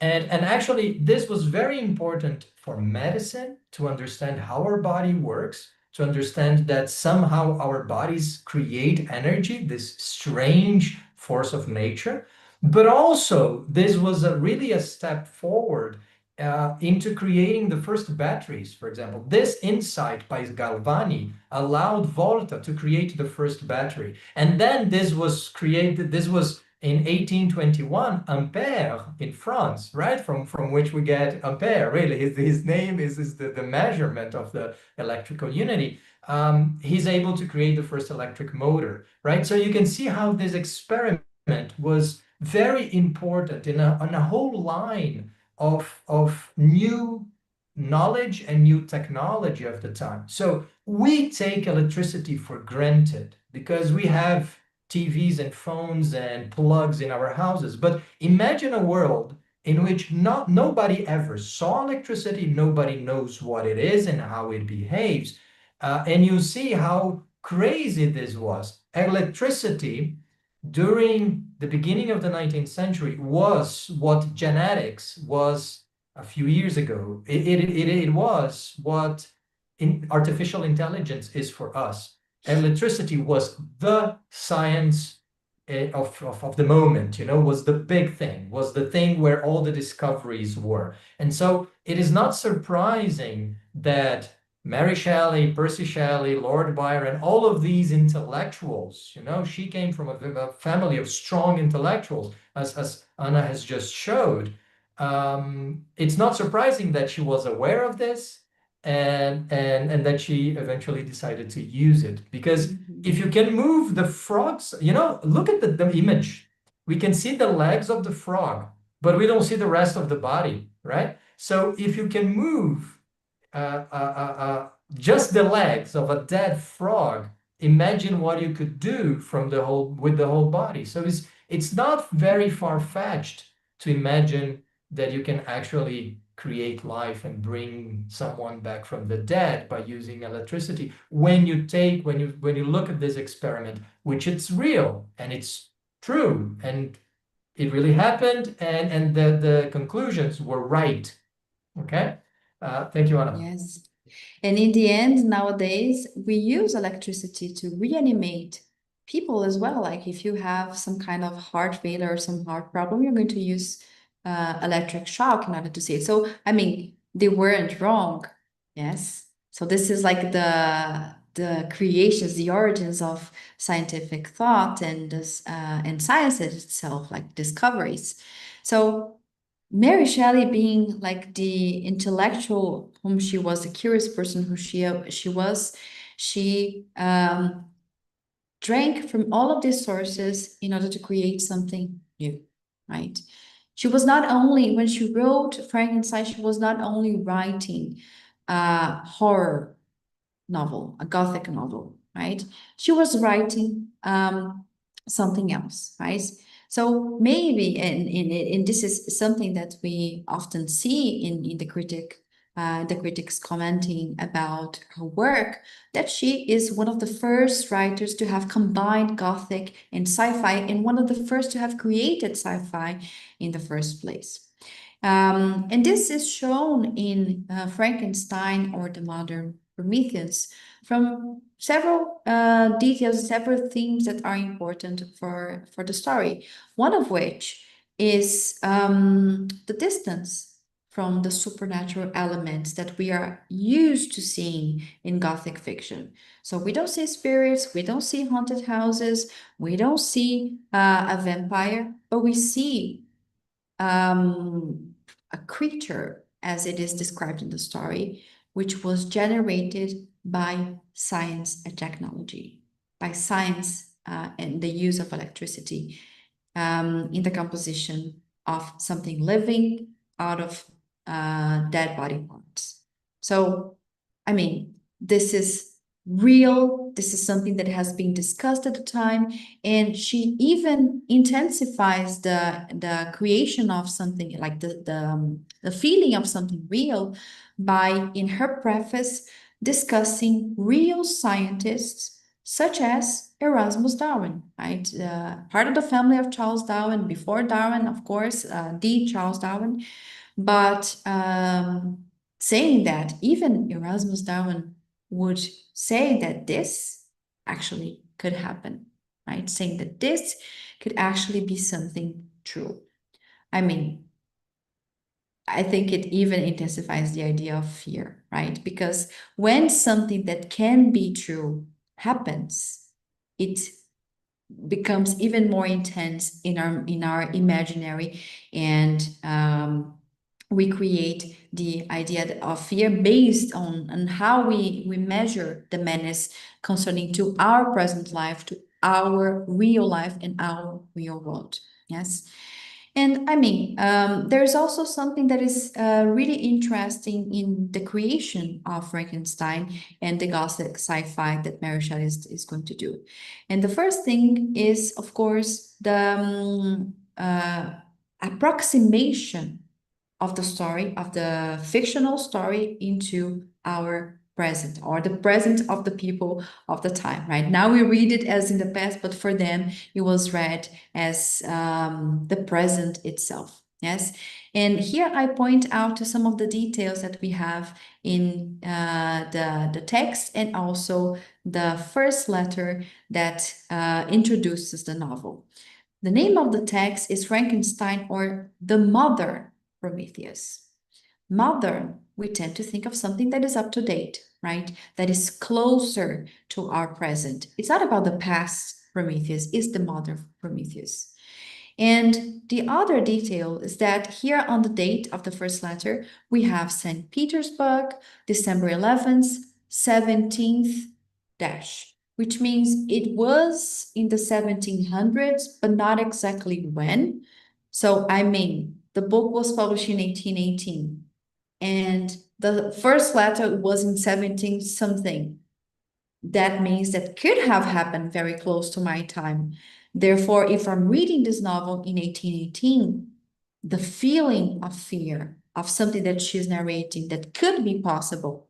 And actually, this was very important for medicine to understand how our body works, to understand that somehow our bodies create energy, this strange force of nature. But also, this was really a step forward into creating the first batteries, for example. This insight by Galvani allowed Volta to create the first battery. And then this was in 1821, Ampere in France, right? From which we get Ampere, really. His name is the measurement of the electrical unity. He's able to create the first electric motor, right? So you can see how this experiment was very important on a whole line of new knowledge and new technology of the time. So we take electricity for granted because we have TVs and phones and plugs in our houses. But imagine a world in which nobody ever saw electricity, nobody knows what it is and how it behaves. And you see how crazy this was. Electricity during the beginning of the 19th century was what genetics was a few years ago. It was what artificial intelligence is for us. Electricity was the science of the moment, was the big thing, was the thing where all the discoveries were. And so it is not surprising that Mary Shelley, Percy Shelley, Lord Byron, all of these intellectuals, she came from a family of strong intellectuals, as Anna has just showed. It's not surprising that she was aware of this and that she eventually decided to use it. Because if you can move the frogs, look at the image. We can see the legs of the frog, but we don't see the rest of the body, right? So if you can move just the legs of a dead frog, imagine what you could do with the whole body. So it's not very far-fetched to imagine that you can actually create life and bring someone back from the dead by using electricity. When you look at this experiment, which it's real and it's true and it really happened, and the conclusions were right. Okay. Thank you, Anna. Yes. And in the end, nowadays, we use electricity to reanimate people as well. Like if you have some kind of heart failure or some heart problem, you're going to use electric shock in order to see it. So, I mean, they weren't wrong. Yes. So this is like the creations, the origins of scientific thought and this and science itself, like discoveries. So Mary Shelley being like the intellectual whom she was, the curious person who she was, she drank from all of these sources in order to create something new, right? She was not only, when she wrote Frankenstein, she was not only writing horror novel, a Gothic novel, right? She was writing something else, right? So maybe, and this is something that we often see in the critic the critics commenting about her work, that she is one of the first writers to have combined Gothic and sci-fi, and one of the first to have created sci-fi in the first place. And this is shown in Frankenstein or the Modern Prometheus from several details, several themes that are important for the story. One of which is the distance from the supernatural elements that we are used to seeing in Gothic fiction. So we don't see spirits, we don't see haunted houses, we don't see a vampire, but we see a creature, as it is described in the story, which was generated by science and technology, by science and the use of electricity in the composition of something living out of dead body parts. So, I mean, this is real. This is something that has been discussed at the time, and she even intensifies the creation of something like the feeling of something real by, in her preface, discussing real scientists such as Erasmus Darwin, right? Part of the family of Charles Darwin, before Darwin, of course, the Charles Darwin, but saying that even Erasmus Darwin would say that this actually could happen, right? Saying that this could actually be something true. I mean, I think it even intensifies the idea of fear, right? Because when something that can be true happens, it becomes even more intense in our imaginary, and we create the idea of fear based on how we measure the menace concerning to our present life, to our real life and our real world. Yes. And I mean, there's also something that is really interesting in the creation of Frankenstein and the Gothic sci-fi that Mary Shelley is going to do. And the first thing is, of course, the approximation of the story, of the fictional story, into our present, or the present of the people of the time, right? Now we read it as in the past, but for them it was read as the present itself. Yes. And here I point out to some of the details that we have in the text, and also the first letter that introduces the novel. The name of the text is Frankenstein, or the Modern Prometheus. Modern, we tend to think of something that is up to date, right? That is closer to our present. It's not about the past Prometheus, it's the modern Prometheus. And the other detail is that here on the date of the first letter, we have St. Petersburg, December 11th, 17th dash, which means it was in the 1700s, but not exactly when. So, I mean, the book was published in 1818, and the first letter was in 17 something. That means that could have happened very close to my time. Therefore, if I'm reading this novel in 1818, the feeling of fear of something that she's narrating that could be possible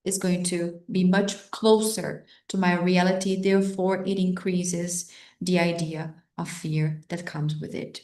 is going to be much closer to my reality. Therefore, it increases the idea of fear that comes with it.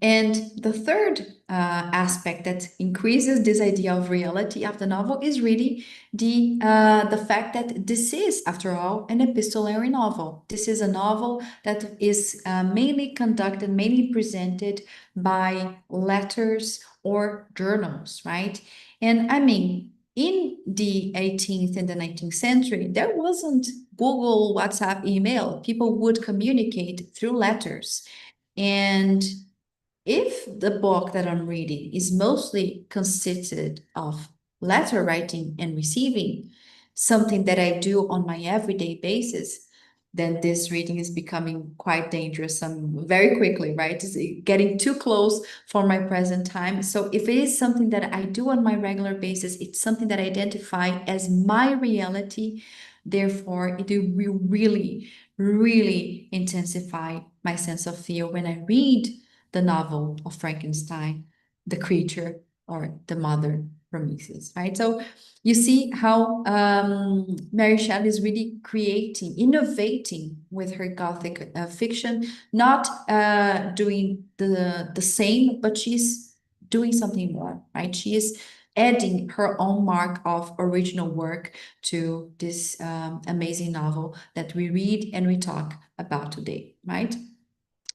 And the third aspect that increases this idea of reality of the novel is really the fact that this is, after all, an epistolary novel. This is a novel that is mainly conducted, mainly presented by letters or journals, right? And I mean, in the 18th and the 19th century, there wasn't Google, WhatsApp, email. People would communicate through letters. And if the book that I'm reading is mostly consisted of letter writing and receiving, something that I do on my everyday basis, then this reading is becoming quite dangerous very quickly, right? It's getting too close for my present time. So if it is something that I do on my regular basis, it's something that I identify as my reality. Therefore, it will really, really intensify my sense of fear when I read the novel of Frankenstein, the creature or the mother Prometheus, right? So you see how Mary Shelley is really creating, innovating with her Gothic fiction, not doing the same, but she's doing something more, right? She is adding her own mark of original work to this amazing novel that we read and we talk about today, right?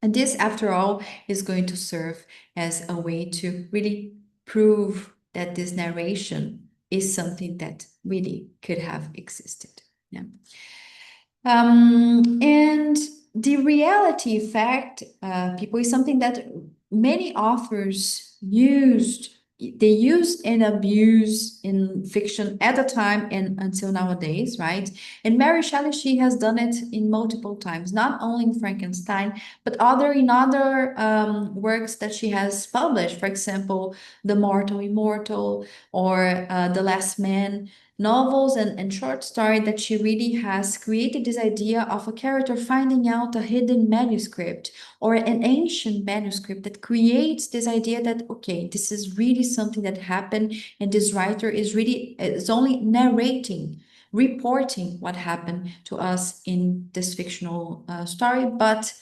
And this, after all, is going to serve as a way to really prove that this narration is something that really could have existed. Yeah. And the reality effect, people, is something that many authors used. They use and abuse in fiction at the time and until nowadays, right? And Mary Shelley, she has done it in multiple times, not only in Frankenstein, but in other works that she has published. For example, The Mortal Immortal or The Last Man, novels and short story that she really has created this idea of a character finding out a hidden manuscript or an ancient manuscript that creates this idea that, okay, this is really something that happened, and this writer is only narrating, reporting what happened to us in this fictional story. But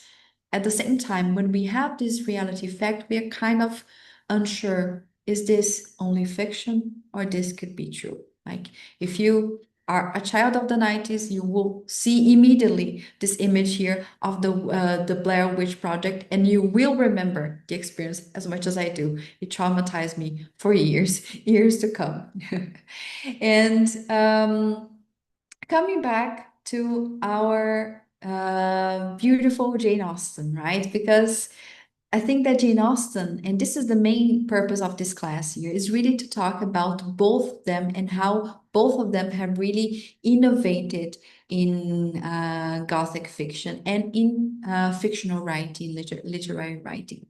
at the same time, when we have this reality fact, we are kind of unsure, is this only fiction or this could be true? Like, if you are a child of the 90s, you will see immediately this image here of the Blair Witch Project, and you will remember the experience as much as I do. It traumatized me for years, years to come. And coming back to our beautiful Jane Austen, right? Because I think that Jane Austen, and this is the main purpose of this class here, is really to talk about both of them and how both of them have really innovated in Gothic fiction and in fictional writing, literary writing.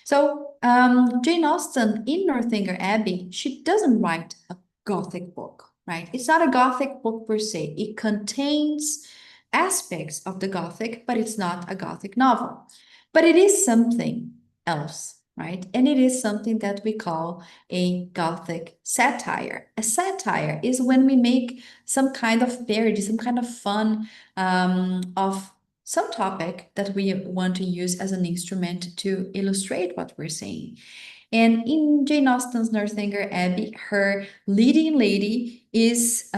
So Jane Austen in Northanger Abbey, she doesn't write a Gothic book, right? It's not a Gothic book per se. It contains aspects of the Gothic, but it's not a Gothic novel. But it is something else, right? And it is something that we call a Gothic satire. A satire is when we make some kind of parody, some kind of fun of some topic that we want to use as an instrument to illustrate what we're saying. And in Jane Austen's Northanger Abbey, her leading lady is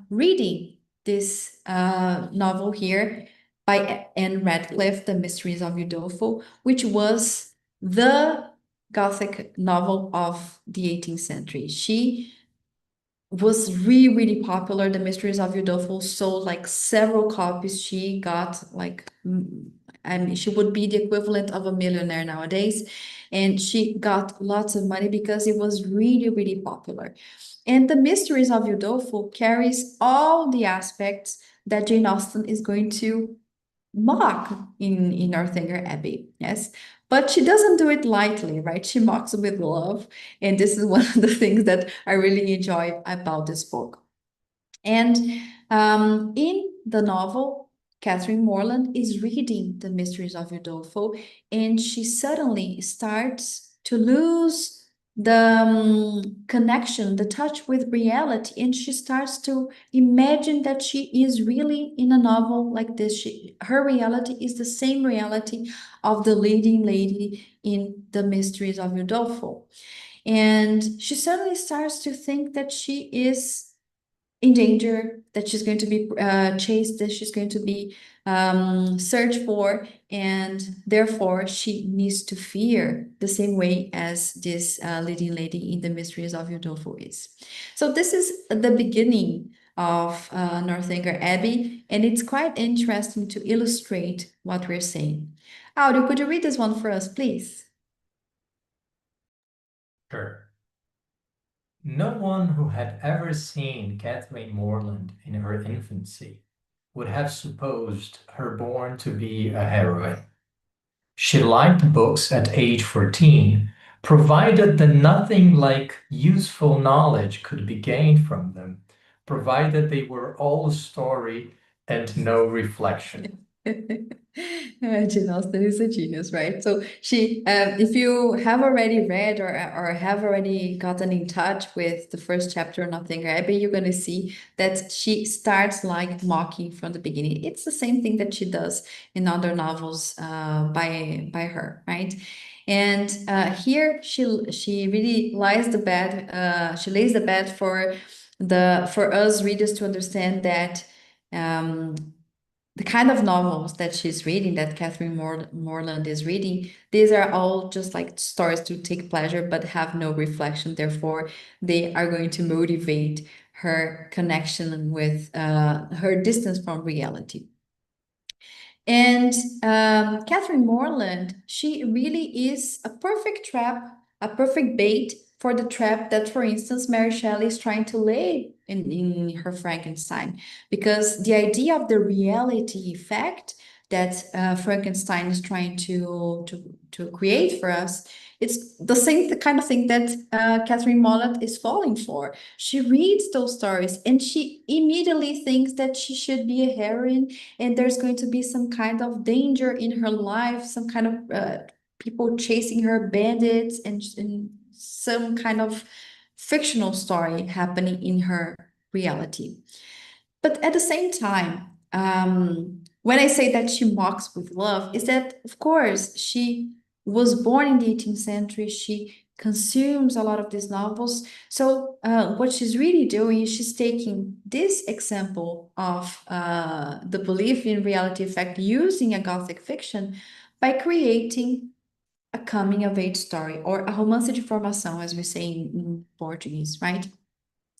reading this novel here by Anne Radcliffe, The Mysteries of Udolpho, which was the Gothic novel of the 18th century. She was really, really popular. The Mysteries of Udolpho sold like several copies. She got like, I mean, she would be the equivalent of a millionaire nowadays. And she got lots of money because it was really, really popular. And The Mysteries of Udolpho carries all the aspects that Jane Austen is going to mock in Northanger Abbey, yes. But she doesn't do it lightly, right? She mocks with love. And this is one of the things that I really enjoy about this book. And in the novel, Catherine Morland is reading The Mysteries of Udolpho, and she suddenly starts to lose the connection, the touch with reality, and she starts to imagine that she is really in a novel like this. Her reality is the same reality of the leading lady in The Mysteries of Udolpho. And she suddenly starts to think that she is in danger, that she's going to be chased, that she's going to be searched for, and therefore she needs to fear the same way as this leading lady in The Mysteries of Udolpho is. So this is the beginning of Northanger Abbey, and it's quite interesting to illustrate what we're saying. Audio, could you read this one for us, please? Sure. No one who had ever seen Kathleen Morland in her infancy would have supposed her born to be a heroine. She liked books at age 14, provided that nothing like useful knowledge could be gained from them, provided they were all story and no reflection. Jane Austen is a genius, right? So she, if you have already read or have already gotten in touch with the first chapter of Northanger Abbey, you're going to see that she starts like mocking from the beginning. It's the same thing that she does in other novels by her, right? And here she really lies the bed. She lays the bed for us readers to understand that. Um, the kind of novels that she's reading, that Catherine Morland is reading, these are all just like stories to take pleasure but have no reflection. Therefore, they are going to motivate her connection with her distance from reality. And Catherine Morland, she really is a perfect trap, a perfect bait for the trap that, for instance, Mary Shelley is trying to lay in her Frankenstein. Because the idea of the reality effect that Frankenstein is trying to create for us, it's the same kind of thing that Catherine Morland is falling for. She reads those stories and she immediately thinks that she should be a heroine and there's going to be some kind of danger in her life, some kind of people chasing her, bandits, and some kind of fictional story happening in her reality. But at the same time, when I say that she mocks with love, is that, of course, she was born in the 18th century. She consumes a lot of these novels. So, what she's really doing is she's taking this example of the belief in reality effect using a Gothic fiction by creating a coming of age story or a romance de formação, as we say in Portuguese, right?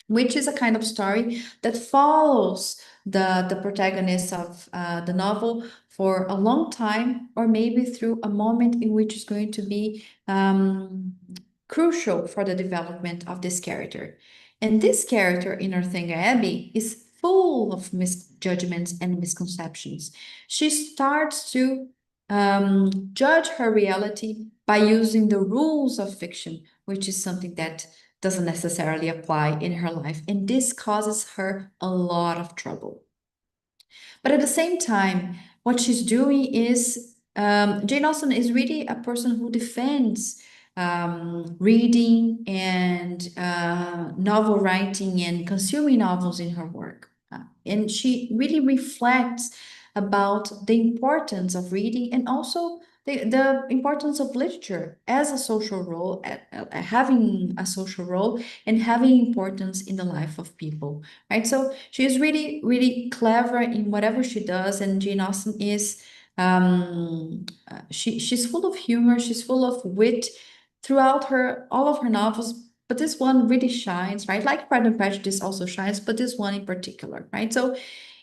Which is a kind of story that follows the protagonist of the novel for a long time, or maybe through a moment in which is going to be crucial for the development of this character. And this character in Northanger Abbey is full of misjudgments and misconceptions. She starts to judge her reality by using the rules of fiction, which is something that doesn't necessarily apply in her life. And this causes her a lot of trouble. But at the same time, what she's doing is Jane Austen is really a person who defends reading and novel writing and consuming novels in her work. And she really reflects about the importance of reading and also the importance of literature as a social role, having a social role and having importance in the life of people, right? So she's really, really clever in whatever she does, and Jane Austen is she's full of humor, she's full of wit throughout her all of her novels. But this one really shines, right? Like Pride and Prejudice also shines, but this one in particular, right? So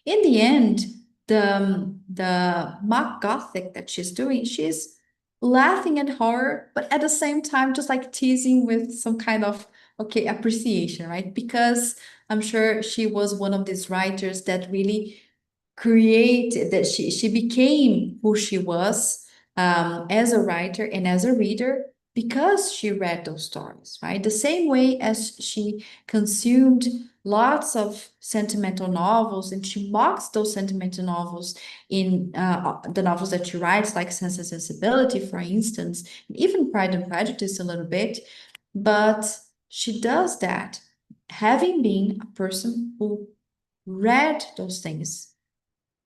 in the end, the mock gothic that she's doing, she's laughing at horror, but at the same time, just like teasing with some kind of okay appreciation, right? Because I'm sure she was one of these writers that really created that she became who she was as a writer and as a reader because she read those stories, right? The same way as she consumed lots of sentimental novels and she mocks those sentimental novels in the novels that she writes, like Sense and Sensibility, for instance, even Pride and Prejudice a little bit. But she does that having been a person who read those things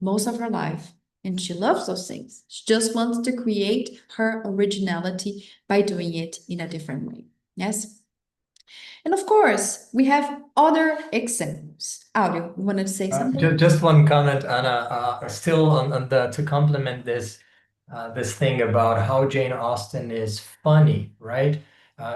most of her life. And she loves those things. She just wants to create her originality by doing it in a different way. Yes. And of course, we have other examples. Audio, you wanted to say something? Just one comment, Anna. Still on the to complement this this thing about how Jane Austen is funny, right?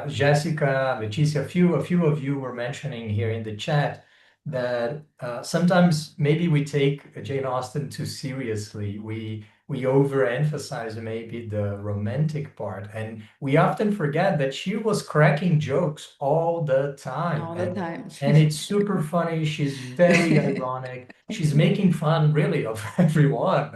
Jessica, Leticia, a few of you were mentioning here in the chat that sometimes maybe we take Jane Austen too seriously. We overemphasize maybe the romantic part, and we often forget that she was cracking jokes all the time. All the time. And it's super funny. She's very ironic. She's making fun, really, of everyone,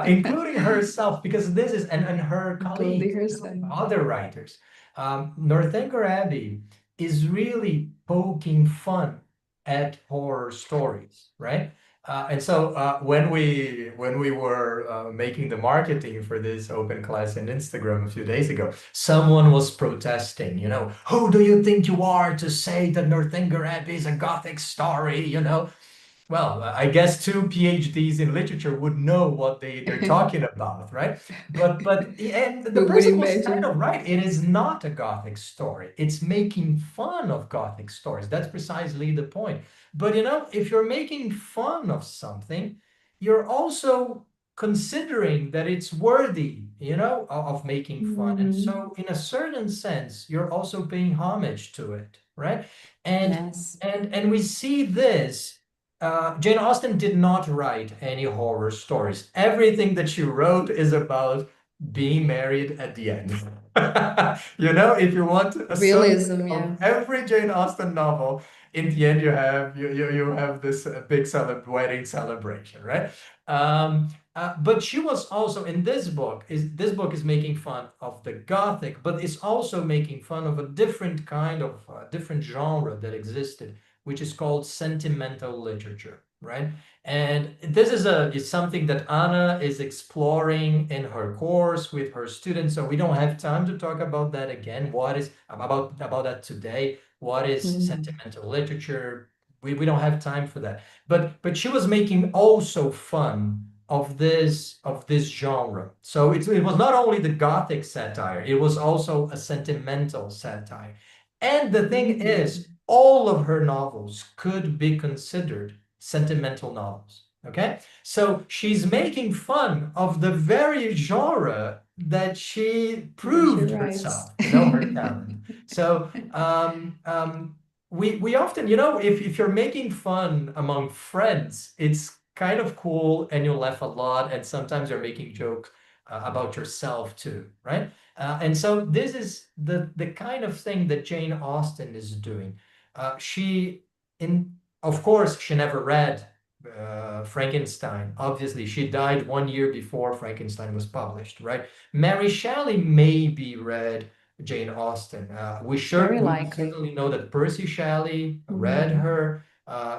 including herself, because this is, and her Including colleagues, herself. other writers. Northanger Abbey is really poking fun at horror stories, right? And so when we were making the marketing for this open class in Instagram a few days ago, someone was protesting, who do you think you are to say that Northanger Abbey is a Gothic story? Well, I guess two PhDs in literature would know what they're talking about, right? But and the Who would person was kind of imagine? right. It is not a Gothic story. It's making fun of Gothic stories. That's precisely the point. But if you're making fun of something, you're also considering that it's worthy, of making fun. And Mhm. so, in a certain sense, you're also paying homage to it, right? And Yes. and we see this. Jane Austen did not write any horror stories. Everything that she wrote is about being married at the end. If you want a summary Realism, of yeah. every Jane Austen novel, in the end you have this big wedding celebration, right? But she was also in this book is making fun of the Gothic, but it's also making fun of a different kind of different genre that existed, which is called sentimental literature, right? And this is something that Anna is exploring in her course with her students. So we don't have time to talk about that again. What is about that today? What is Mhm. sentimental literature? We don't have time for that. But she was making also fun of this genre. So it was not only the Gothic satire, it was also a sentimental satire. And the thing is, Mhm. all of her novels could be considered sentimental novels. Okay? So she's making fun of the very genre that she That she proved writes. herself, her talent. So we often, if you're making fun among friends, it's kind of cool and you laugh a lot, and sometimes you're making jokes about yourself too, right? And so this is the kind of thing that Jane Austen is doing. She, of course, she never read Frankenstein. Obviously, she died 1 year before Frankenstein was published, right? Mary Shelley maybe read Jane Austen. Very We likely. certainly know that Percy Shelley read Mhm. her.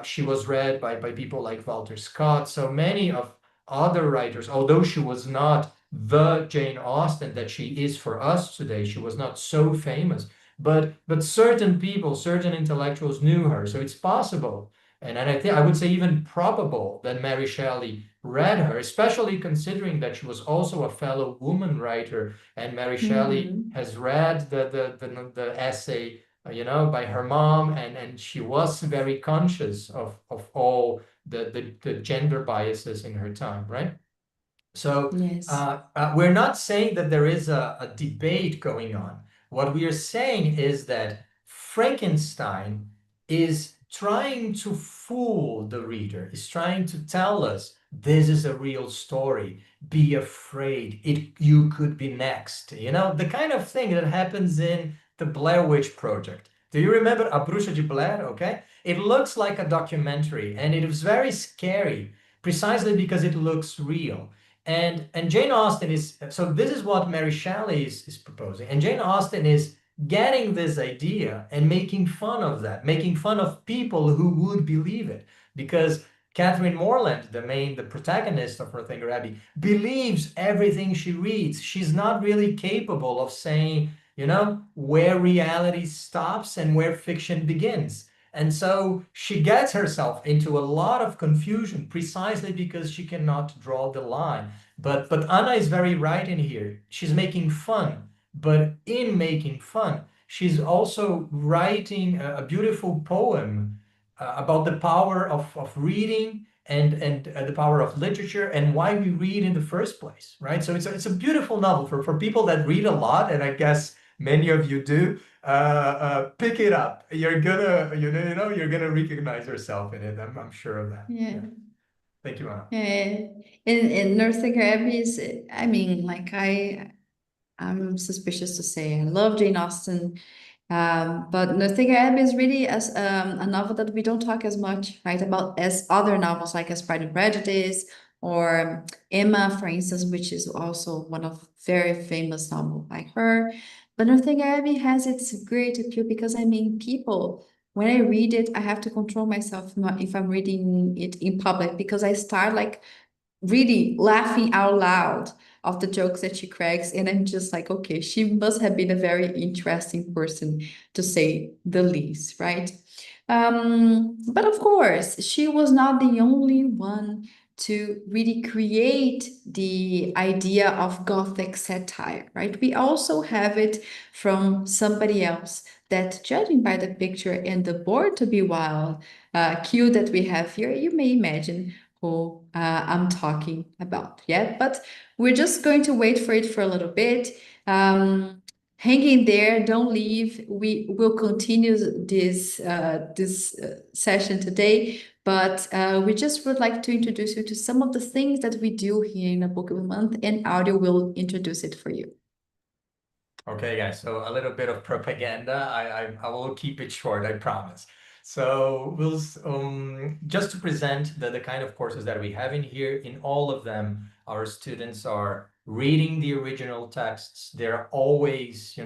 She was read by people like Walter Scott. So many of other writers, although she was not the Jane Austen that she is for us today, she was not so famous. But certain people, certain intellectuals knew her. So it's possible, and I think I would say even probable that Mary Shelley read her, especially considering that she was also a fellow woman writer, and Mary Shelley Mhm. has read the essay, by her mom, and she was very conscious of all the gender biases in her time, right? So Yes. we're not saying that there is a debate going on. What we are saying is that Frankenstein is trying to fool the reader, is trying to tell us this is a real story. Be afraid. You could be next. The kind of thing that happens in the Blair Witch Project. Do you remember A Bruxa de Blair? Okay. It looks like a documentary and it was very scary precisely because it looks real. And Jane Austen is, so this is what Mary Shelley is proposing. And Jane Austen is getting this idea and making fun of that, making fun of people who would believe it. Because Catherine Morland, the protagonist of Northanger Abbey, believes everything she reads. She's not really capable of saying, where reality stops and where fiction begins. And so she gets herself into a lot of confusion precisely because she cannot draw the line. But Anna is very right in here. She's making fun, but in making fun, she's also writing a beautiful poem about the power of reading and the power of literature and why we read in the first place, right? So it's a beautiful novel for people that read a lot, and I guess many of you do. Pick it up. You're gonna you're gonna recognize yourself in it. I'm sure of that. Yeah. Yeah. Thank you, Anna. Yeah. In Northanger Abbey is, I mean, like I'm suspicious to say I love Jane Austen, but Northanger Abbey is really as a novel that we don't talk as much, right, about as other novels like as Pride and Prejudice or Emma, for instance, which is also one of very famous novel by her. But Northanger Abbey has its great appeal because I mean people. when I read it, I have to control myself if I'm reading it in public because I start like really laughing out loud of the jokes that she cracks. And I'm just like, okay, she must have been a very interesting person to say the least, right? But of course, she was not the only one to really create the idea of Gothic satire, right? We also have it from somebody else that, judging by the picture and the Born to Be Wild cue that we have here, you may imagine who I'm talking about. Yeah, but we're just going to wait for it for a little bit. Hang in there, don't leave. We will continue this session today, but we just would like to introduce you to some of the things that we do here in a book of a month, and Audio will introduce it for you. Okay, guys, so a little bit of propaganda. I will keep it short, I promise. So just to present the kind of courses that we have in here, in all of them, our students are reading the original texts. They're always,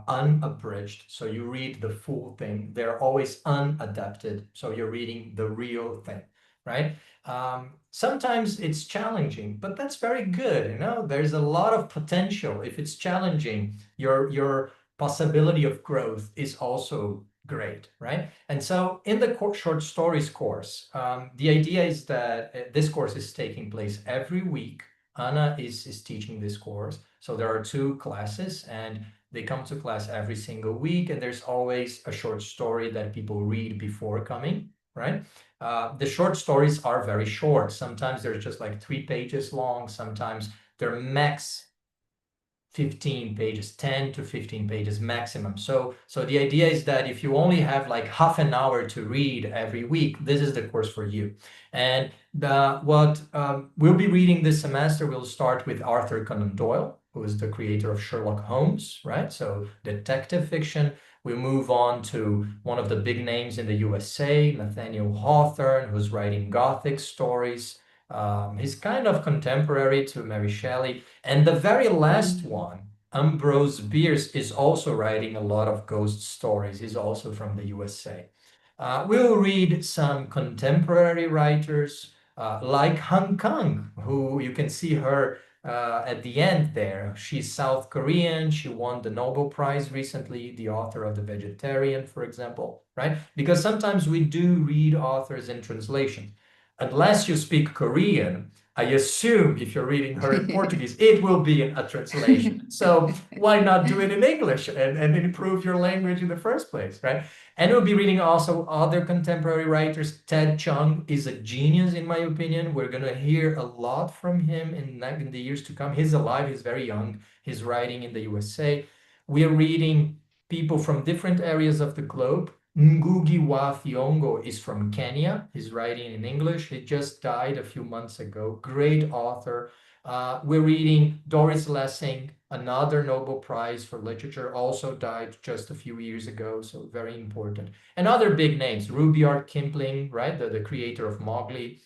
unabridged. So you read the full thing. They're always unadapted. So you're reading the real thing, right? Sometimes it's challenging, but that's very good. There's a lot of potential. If it's challenging, your possibility of growth is also great, right? And so in the short stories course, the idea is that this course is taking place every week. Anna is teaching this course. So there are 2 classes and they come to class every single week. And there's always a short story that people read before coming, right? The short stories are very short. Sometimes they're just like 3 pages long. Sometimes they're max 15 pages, 10 to 15 pages maximum. So the idea is that if you only have like half an hour to read every week, this is the course for you. And what we'll be reading this semester, we'll start with Arthur Conan Doyle, who is the creator of Sherlock Holmes, right? So detective fiction. We move on to one of the big names in the USA, Nathaniel Hawthorne, who's writing Gothic stories. He's kind of contemporary to Mary Shelley. And the very last one, Ambrose Bierce, is also writing a lot of ghost stories. He's also from the USA. We'll read some contemporary writers like Han Kang, who you can see her at the end there. She's South Korean. She won the Nobel Prize recently, the author of The Vegetarian, for example, right? Because sometimes we do read authors in translation. Unless you speak Korean, I assume if you're reading her in Portuguese, it will be a translation. So why not do it in English and improve your language in the first place, right? And we'll be reading also other contemporary writers. Ted Chiang is a genius, in my opinion. We're going to hear a lot from him in the years to come. He's alive. He's very young. He's writing in the USA. We are reading people from different areas of the globe. Ngugi wa Thiong'o is from Kenya. He's writing in English. He just died a few months ago. Great author. We're reading Doris Lessing, another Nobel Prize for Literature, also died just a few years ago, so very important. And other big names, Rudyard Kipling, right, the creator of Mowgli,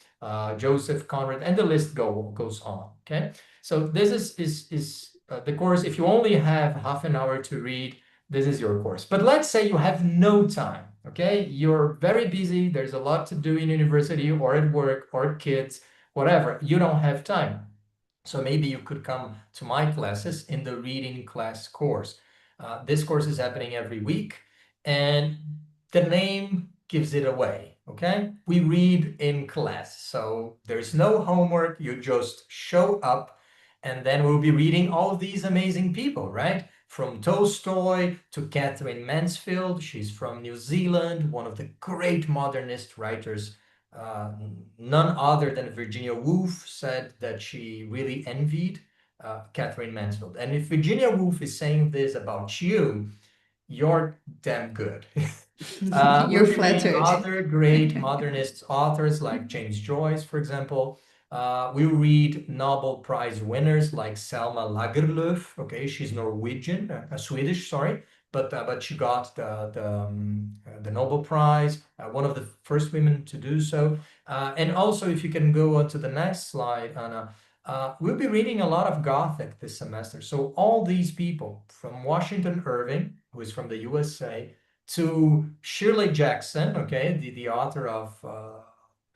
Joseph Conrad, and the list goes on, okay? So this is the course. If you only have half an hour to read, this is your course. But let's say you have no time, okay? You're very busy. There's a lot to do in university or at work or kids, whatever. You don't have time. So maybe you could come to my classes in the reading class course. This course is happening every week and the name gives it away, okay? We read in class. So there's no homework. You just show up and then we'll be reading all of these amazing people, right? From Tolstoy to Catherine Mansfield. She's from New Zealand, one of the great modernist writers. None other than Virginia Woolf said that she really envied Catherine Mansfield. And if Virginia Woolf is saying this about you, you're damn good. You're We'll be reading flattered. other great modernist authors like James Joyce, for example. We'll read Nobel Prize winners like Selma Lagerlöf. Okay, she's Norwegian, Swedish, sorry, but she got the Nobel Prize, one of the first women to do so. And also, if you can go on to the next slide, Anna, we'll be reading a lot of Gothic this semester. So all these people from Washington Irving, who is from the USA, to Shirley Jackson, okay, the author of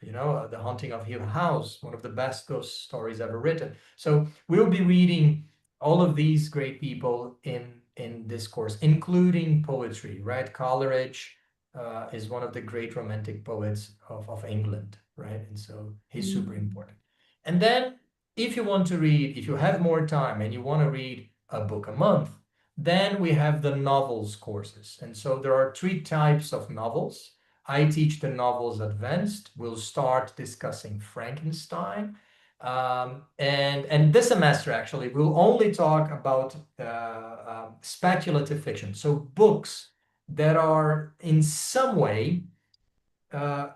The Haunting of Hill House, one of the best ghost stories ever written. So we'll be reading all of these great people in this course, including poetry, right? Coleridge is one of the great romantic poets of England, right? And so he's super important. And then if you want to read, if you have more time and you want to read a book a month, then we have the novels courses. And so there are three types of novels. I teach the novels advanced. We'll start discussing Frankenstein. And this semester, actually, we'll only talk about speculative fiction. So books that are in some way uh,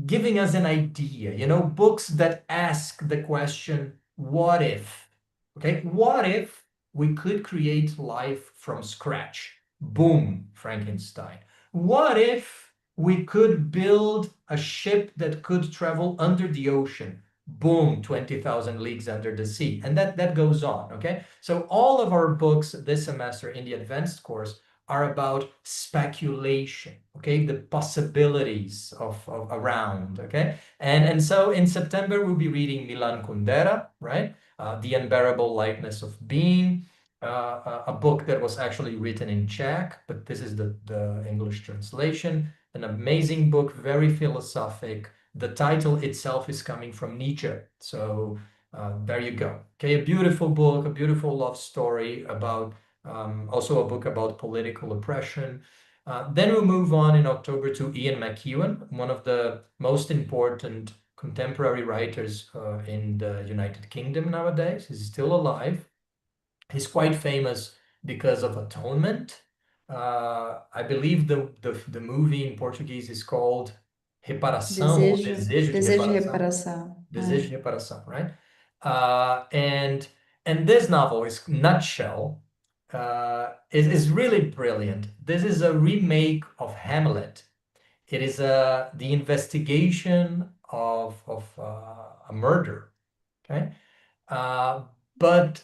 giving us an idea, books that ask the question, what if? Okay, what if we could create life from scratch? Boom, Frankenstein. What if we could build a ship that could travel under the ocean? Boom, 20,000 Leagues Under the Sea. And that goes on, okay? So all of our books this semester in the advanced course are about speculation, okay, the possibilities of around, okay, and so in September we'll be reading Milan Kundera, right, The Unbearable Lightness of Being, a book that was actually written in Czech, but this is the English translation, an amazing book, very philosophic. The title itself is coming from Nietzsche, so there you go. Okay, a beautiful book, a beautiful love story about also a book about political oppression. Then we'll move on in October to Ian McEwan, one of the most important contemporary writers in the United Kingdom nowadays. He's still alive. He's quite famous because of Atonement. I believe the movie in Portuguese is called Reparação ou Desejo de Desejo de Reparação. reparação. Desejo de Reparação, right? And this novel is Nutshell is really brilliant. This is a remake of Hamlet. It is the investigation of a murder, okay? Uh, but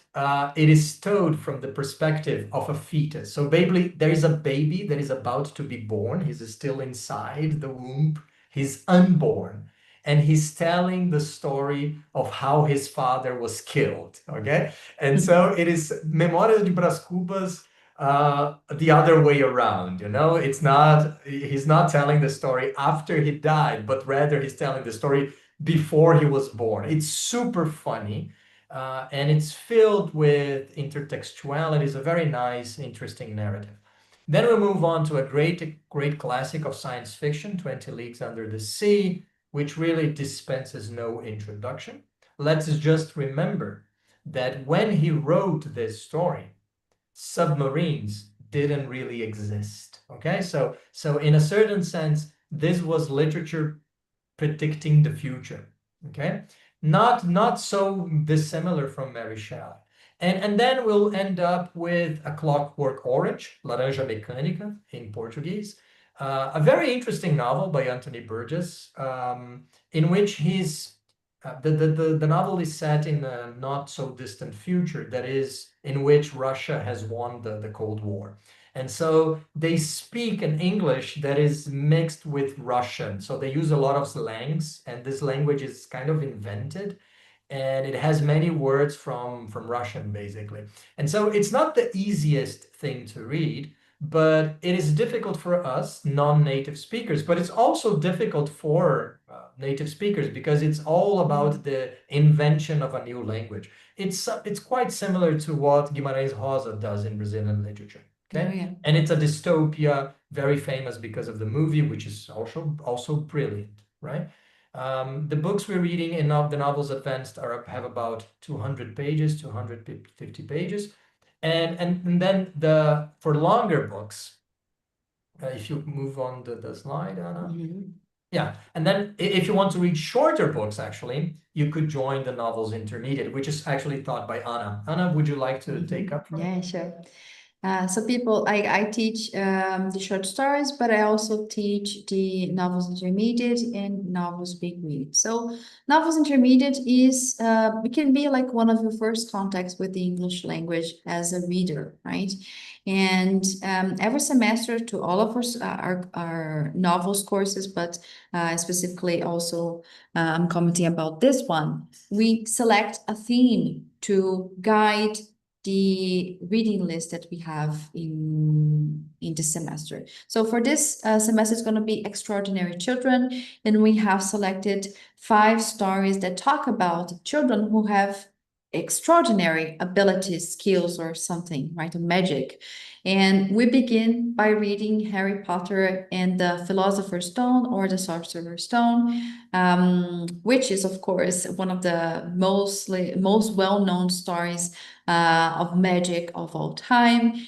it is told from the perspective of a fetus. So basically, there is a baby that is about to be born. He's still inside the womb. He's unborn. And he's telling the story of how his father was killed, okay? And so it is Memórias de Brás Cubas the other way around, It's not, he's not telling the story after he died, but rather he's telling the story before he was born. It's super funny. And it's filled with intertextuality. It's a very nice, interesting narrative. Then we move on to a great classic of science fiction, 20 Leagues Under the Sea, which really dispenses no introduction. Let's just remember that when he wrote this story, submarines didn't really exist. Okay, so in a certain sense, this was literature predicting the future. Okay, not so dissimilar from Mary Shelley. And then we'll end up with A Clockwork Orange, Laranja Mecânica in Portuguese, a very interesting novel by Anthony Burgess, in which the novel is set in a not so distant future, that is, in which Russia has won the Cold War. And so they speak an English that is mixed with Russian. So they use a lot of slangs, and this language is kind of invented, and it has many words from Russian, basically. And so it's not the easiest thing to read, but it is difficult for us non-native speakers, but it's also difficult for native speakers because it's all about the invention of a new language. It's quite similar to what Guimarães Rosa does in Brazilian literature. Okay, Oh, yeah. and it's a dystopia, very famous because of the movie, which is also brilliant, right? The books we're reading in the novels advanced have about 200 pages, 250 pages, and then for longer books, if you move on the slide, Anna. Yeah, and then if you want to read shorter books, actually, you could join the novels intermediate, which is actually taught by Anna. Anna, would you like to take up from? Yeah, sure. So people, I teach the short stories, but I also teach the novels intermediate and novels big read. So novels intermediate is it can be like one of your first contacts with the English language as a reader, right? And every semester to all of our novels courses, but specifically also I'm commenting about this one. We select a theme to guide the reading list that we have in this semester. So for this semester, it's going to be Extraordinary Children, and we have selected 5 stories that talk about children who have extraordinary abilities, skills, or something, right? A magic. And we begin by reading Harry Potter and the Philosopher's Stone or the Sorcerer's Stone, which is, of course, one of the most well-known stories of magic of all time,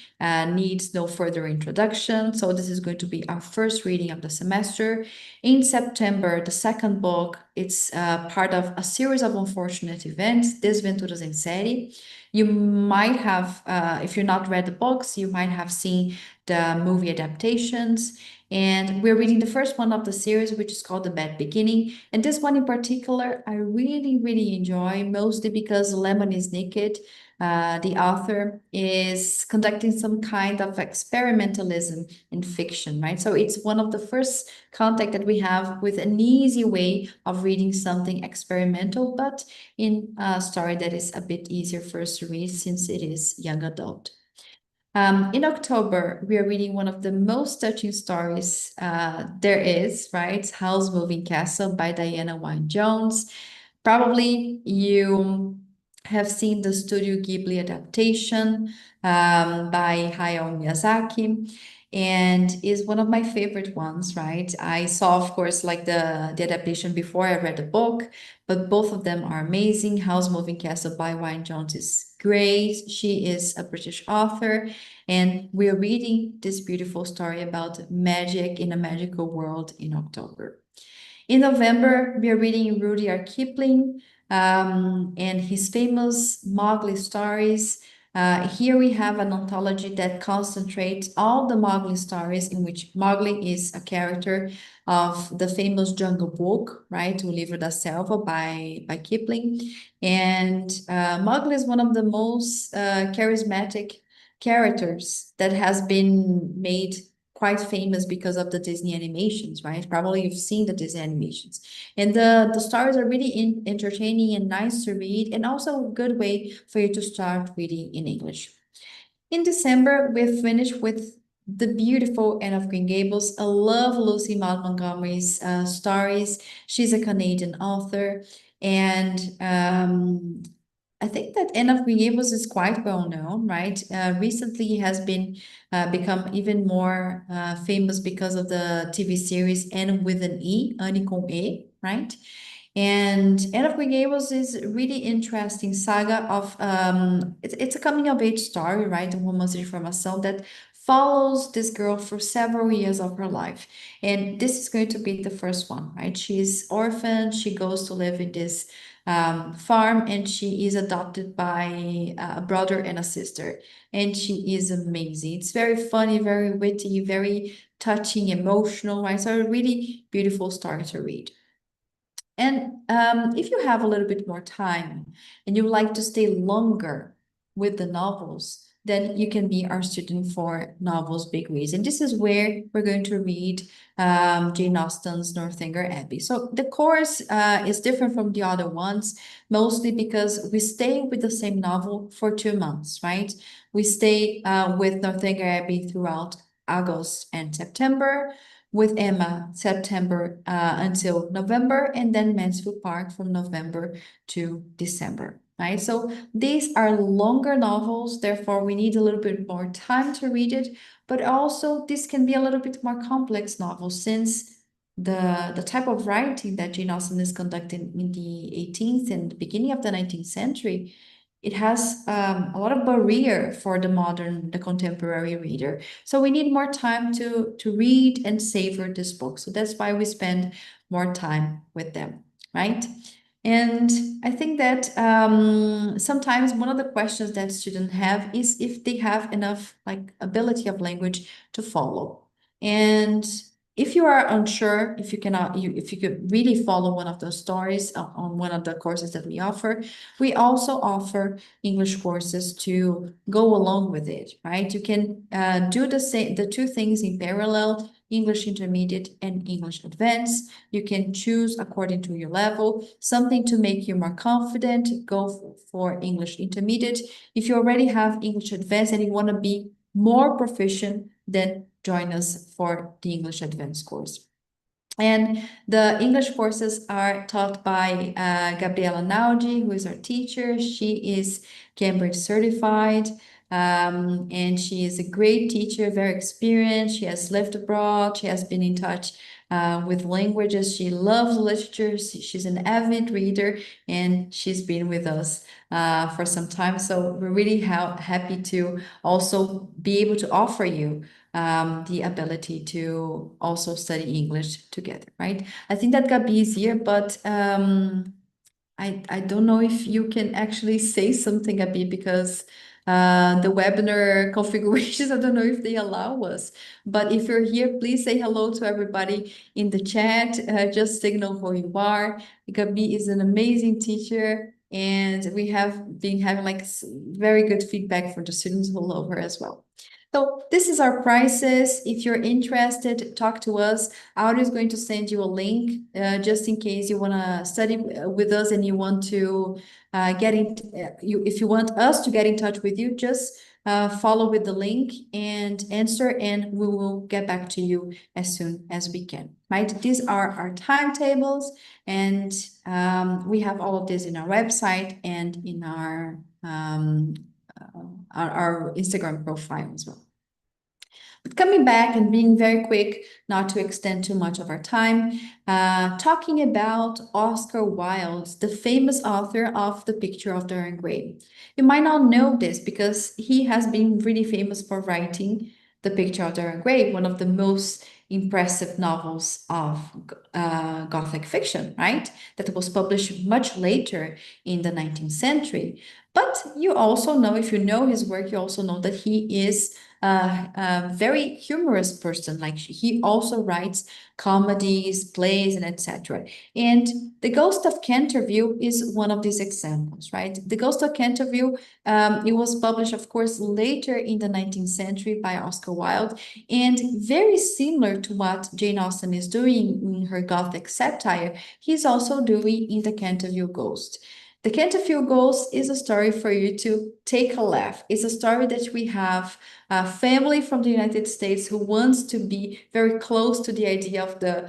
needs no further introduction. So this is going to be our first reading of the semester. In September, the second book, it's part of a series of unfortunate events, Desventuras em Série. You might have, if you're not read the books, you might have seen the movie adaptations. And we're reading the first one of the series, which is called The Bad Beginning. And this one in particular, I really, really enjoy, mostly because Lemony Snicket, the author, is conducting some kind of experimentalism in fiction, right? So it's one of the first contact that we have with an easy way of reading something experimental, but in a story that is a bit easier for us to read since it is young adult. In October, we are reading one of the most touching stories there is, right? Howl's Moving Castle by Diana Wynne Jones. Probably you have seen the Studio Ghibli adaptation by Hayao Miyazaki, and is one of my favorite ones, right? I saw, of course, like the adaptation before I read the book, but both of them are amazing. Howl's Moving Castle by Wynne Jones is great. She is a British author, and we're reading this beautiful story about magic in a magical world in October. In November, we are reading Rudyard Kipling and his famous Mowgli stories. Here we have an anthology that concentrates all the Mowgli stories in which Mowgli is a character of the famous Jungle Book, right? O Livro da Selva by Kipling. And Mowgli is one of the most charismatic characters that has been made quite famous because of the Disney animations, right? Probably you've seen the Disney animations. And the stories are really entertaining and nice to read, and also a good way for you to start reading in English. In December, we finished with the beautiful Anne of Green Gables. I love Lucy Maud Montgomery's stories. She's a Canadian author, and I think that Anne of Green Gables is quite well known, right? Recently has been become even more famous because of the TV series Anne with an E, Anne com E, right? And Anne of Green Gables is a really interesting saga of it's a coming of age story, right? A woman's informação that follows this girl for several years of her life. And this is going to be the first one, right? She's orphaned, she goes to live in this farm, and she is adopted by a brother and a sister. And she is amazing. It's very funny, very witty, very touching, emotional, right? So a really beautiful story to read. And if you have a little bit more time and you like to stay longer with the novels, then you can be our student for novels big reads. And this is where we're going to read Jane Austen's Northanger Abbey. So the course is different from the other ones, mostly because we stay with the same novel for 2 months, right? We stay with Northanger Abbey throughout August and September, with Emma September until November, and then Mansfield Park from November to December, right? So these are longer novels, therefore we need a little bit more time to read it, but also this can be a little bit more complex novel since the type of writing that Jane Austen is conducting in the 18th and the beginning of the 19th century, it has a lot of barrier for the contemporary reader. So we need more time to read and savor this book. So that's why we spend more time with them, right? And I think that sometimes one of the questions that students have is if they have enough like ability of language to follow. And if you are unsure, if you cannot, if you could really follow one of those stories on one of the courses that we offer, we also offer English courses to go along with it, right? You can do the two things in parallel, English Intermediate and English Advanced. You can choose according to your level, something to make you more confident, go for English Intermediate. If you already have English Advanced and you want to be more proficient, then join us for the English Advanced course. And the English courses are taught by Gabriela Naudi, who is our teacher. She is Cambridge certified, and she is a great teacher, very experienced. She has lived abroad. She has been in touch with languages. She loves literature. She's an avid reader, and she's been with us for some time. So we're really happy to also be able to offer you the ability to also study English together, right? I think that Gabi is here, but I don't know if you can actually say something, Gabi, because the webinar configurations, I don't know if they allow us. But if you're here, please say hello to everybody in the chat. Just signal who you are. Gabi is an amazing teacher, and we have been having like very good feedback from the students who love her as well. So this is our prices. If you're interested, talk to us. Audi is going to send you a link just in case you want to study with us and you want to get in. If you want us to get in touch with you, just follow with the link and answer, and we will get back to you as soon as we can. Right? These are our timetables, and we have all of this in our website and in our Instagram profile as well. But coming back and being very quick, not to extend too much of our time, talking about Oscar Wilde, the famous author of The Picture of Dorian Gray. You might not know this because he has been really famous for writing The Picture of Dorian Gray, one of the most impressive novels of Gothic fiction, right? That was published much later in the 19th century. But you also know, if you know his work, you also know that he is a very humorous person. Like he also writes comedies, plays, and etc. And The Ghost of Canterville is one of these examples, right? The Ghost of Canterville, it was published, of course, later in the 19th century by Oscar Wilde, and very similar to what Jane Austen is doing in her Gothic satire, he's also doing in The Canterville Ghost. The Canterville Ghost is a story for you to take a laugh. It's a story that we have a family from the United States who wants to be very close to the idea of the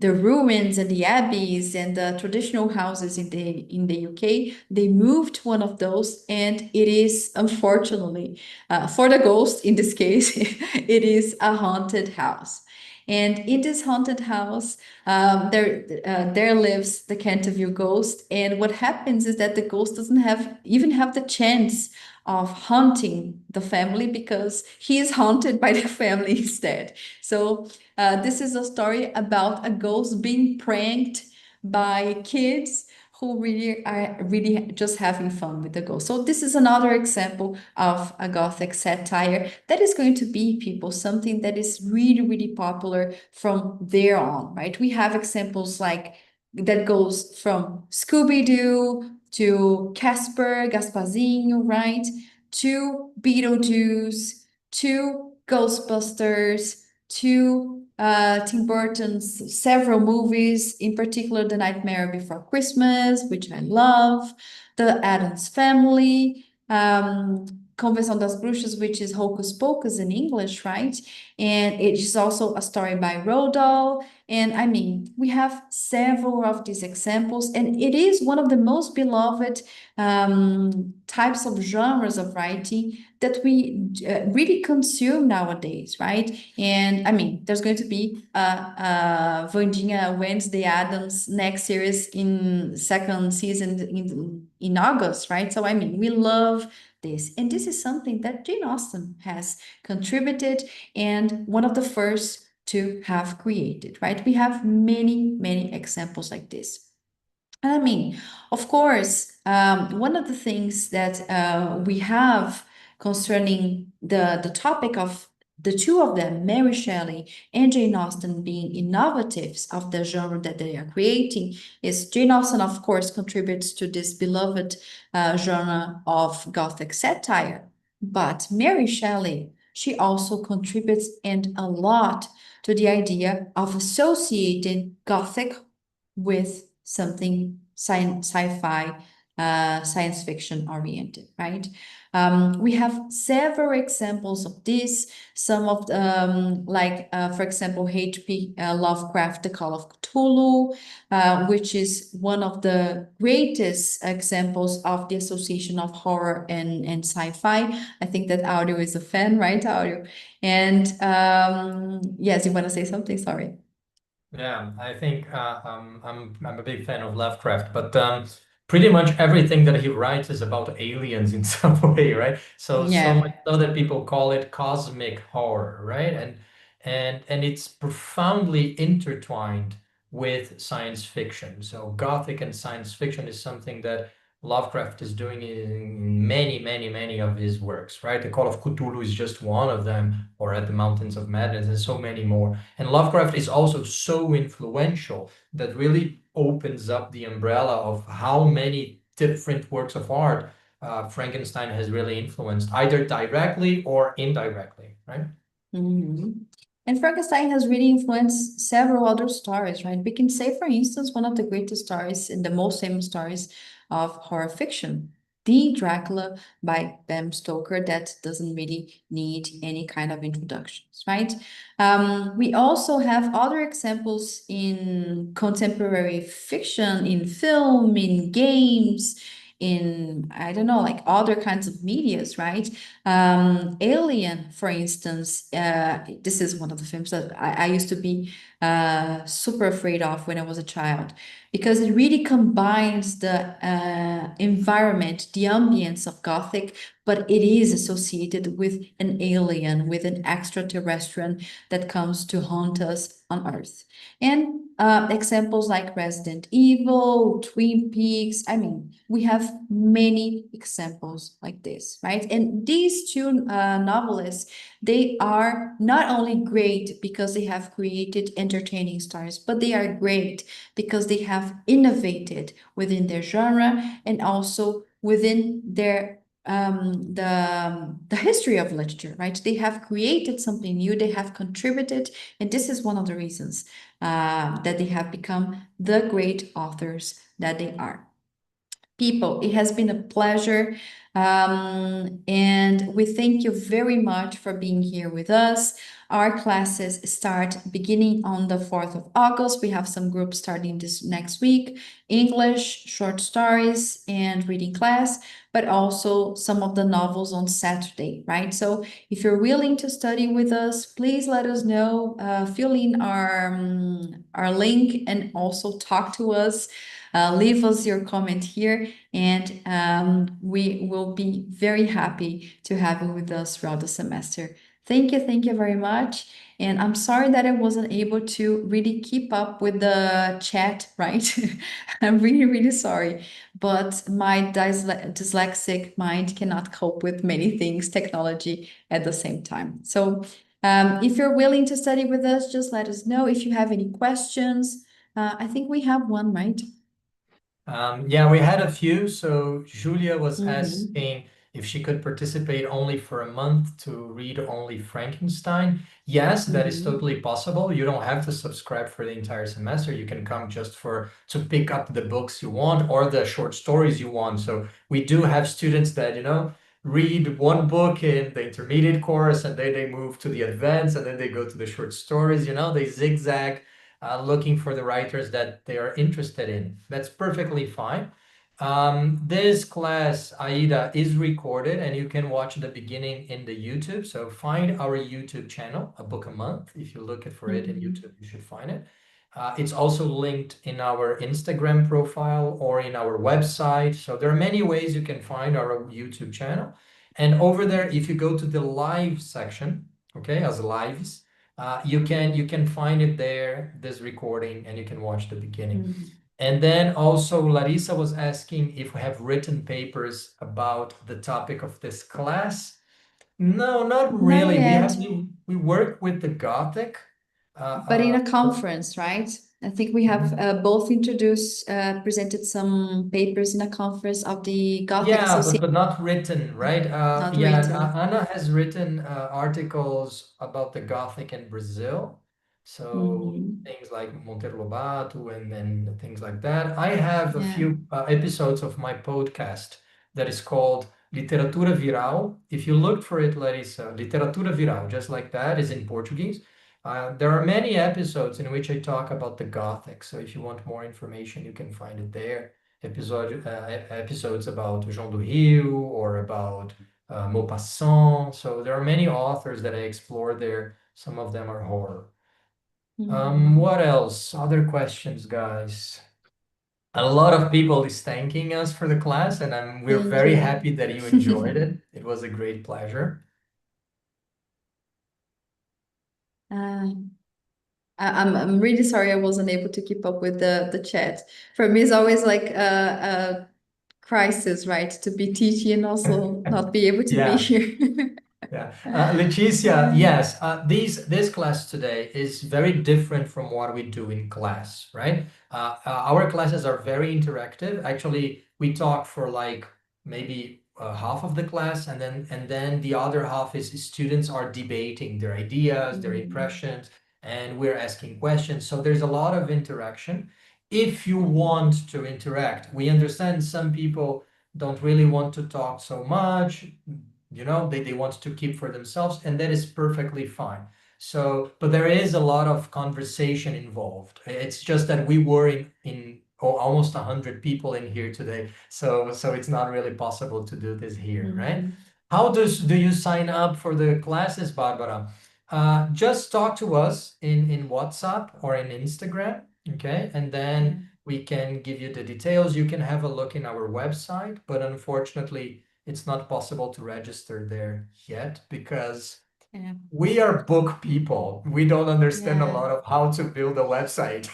ruins and the abbeys and the traditional houses in the UK. They moved to one of those, and it is unfortunately for the ghost in this case, it is a haunted house. And in this haunted house, there lives the Canterville ghost. And what happens is that the ghost doesn't even have the chance of haunting the family because he is haunted by the family instead. So this is a story about a ghost being pranked by kids who really are really just having fun with the ghost. So this is another example of a Gothic satire that is going to be, people, something that is really, really popular from there on, right? We have examples like that goes from Scooby-Doo to Casper, Gasparzinho, right? To Beetlejuice, to Ghostbusters, to Tim Burton's several movies, in particular The Nightmare Before Christmas, which I love, The Addams Family, Convenção das Bruxas, which is Hocus Pocus in English, right? And it is also a story by Roald Dahl. And I mean, we have several of these examples, and it is one of the most beloved types of genres of writing that we really consume nowadays, right? And I mean, there's going to be Vandinha Wednesday Addams next series in second season in August, right? So I mean, we love this, and this is something that Jane Austen has contributed and one of the first to have created, right? We have many, many examples like this. And I mean, of course, one of the things that we have concerning the topic of the two of them, Mary Shelley and Jane Austen, being innovatives of the genre that they are creating, is Jane Austen, of course, contributes to this beloved genre of Gothic satire. But Mary Shelley, she also contributes and a lot to the idea of associating Gothic with something sci-fi, science fiction oriented, right? We have several examples of this. Some of the, for example, H.P. Lovecraft, The Call of Cthulhu, which is one of the greatest examples of the association of horror and sci-fi. I think that Audio is a fan, right, Audio? And yes, you want to say something? Sorry. Yeah, I think I'm a big fan of Lovecraft, but pretty much everything that he writes is about aliens in some way, right? So much Yeah. so that people call it cosmic horror, right? And it's profoundly intertwined with science fiction. So Gothic and science fiction is something that Lovecraft is doing in many, many, many of his works, right? The Call of Cthulhu is just one of them, or At the Mountains of Madness, and so many more. And Lovecraft is also so influential that really opens up the umbrella of how many different works of art Frankenstein has really influenced, either directly or indirectly, right? Mhm. And Frankenstein has really influenced several other stories, right? We can say, for instance, one of the greatest stories and the most famous stories of horror fiction, The Dracula by Bram Stoker, that doesn't really need any kind of introductions, right? We also have other examples in contemporary fiction, in film, in games, in, I don't know, like other kinds of medias, right? Alien, for instance, this is one of the films that I used to be super afraid of when I was a child because it really combines the environment, the ambience of Gothic, but it is associated with an alien, with an extraterrestrial that comes to haunt us on Earth. And examples like Resident Evil, Twin Peaks. I mean, we have many examples like this, right? And these two novelists, they are not only great because they have created entertaining stories, but they are great because they have innovated within their genre and also within their the history of literature, right? They have created something new, they have contributed, and this is one of the reasons that they have become the great authors that they are. People, it has been a pleasure. And we thank you very much for being here with us. Our classes start beginning on the 4th of August. We have some groups starting this next week, English, short stories, and reading class, but also some of the novels on Saturday, right? So if you're willing to study with us, please let us know. Fill in our link and also talk to us. Leave us your comment here, and we will be very happy to have you with us throughout the semester. Thank you very much. And I'm sorry that I wasn't able to really keep up with the chat, right? I'm really, really sorry. But my dyslexic mind cannot cope with many things, technology at the same time. So if you're willing to study with us, just let us know if you have any questions. I think we have one, right? Yeah, we had a few. So Julia was Mhm. asking if she could participate only for a month to read only Frankenstein. Yes, that is Mhm. totally possible. You don't have to subscribe for the entire semester. You can come just for to pick up the books you want or the short stories you want. So we do have students that, read one book in the intermediate course and then they move to the advanced and then they go to the short stories. They zigzag looking for the writers that they are interested in. That's perfectly fine. This class, Aida, is recorded and you can watch the beginning in the YouTube. So find our YouTube channel, A Book a Month. If you look for it in Mhm. YouTube, you should find it. It's also linked in our Instagram profile or in our website. So there are many ways you can find our YouTube channel. And over there, if you go to the live section, okay, as lives, you can find it there, this recording, and you can watch the beginning. Mhm. And then also Larissa was asking if we have written papers about the topic of this class. No, not Not really. yet, We work with the Gothic. but in a But conference, right? I think we have both introduced, presented some papers in a conference of the Gothic yeah, Association, but not written, right? not Yeah, written. Anna has written articles about the Gothic in Brazil. So Mhm. things like Monteiro Lobato and things like that. I have a Yeah. few episodes of my podcast that is called Literatura Viral. If you look for it, Larissa, Literatura Viral, just like that, is in Portuguese. There are many episodes in which I talk about the Gothic. So if you want more information, you can find it there episodes about João do Rio or about Maupassant. So there are many authors that I explore there. Some of them are horror. Mhm. What else? Other questions, guys? A lot of people is thanking us for the class, and we're Thank very you. happy that you enjoyed it. It was a great pleasure. Uh, I'm really sorry I wasn't able to keep up with the chat. For me, it's always like a crisis, right? To be teaching and also not be able to be Yeah. here. Yeah, Leticia, Yeah. yes, this class today is very different from what we do in class, right? Our classes are very interactive. Actually, we talk for like maybe half of the class, and then the other half is students are debating their ideas, their Mhm. impressions, and we're asking questions. So there's a lot of interaction. If you Mhm. want to interact, we understand some people don't really want to talk so much, they want to keep for themselves, and that is perfectly fine. So but there is a lot of conversation involved. It's just that we were in almost 100 people in here today, so it's not really possible to do this here, right? Mhm. How do you sign up for the classes, Barbara? Just talk to us in WhatsApp or in Instagram, okay? And Yeah. then we can give you the details. You can have a look in our website, but unfortunately it's not possible to register there yet because Yeah. we are book people. We don't understand a Yeah. lot of how to build a website.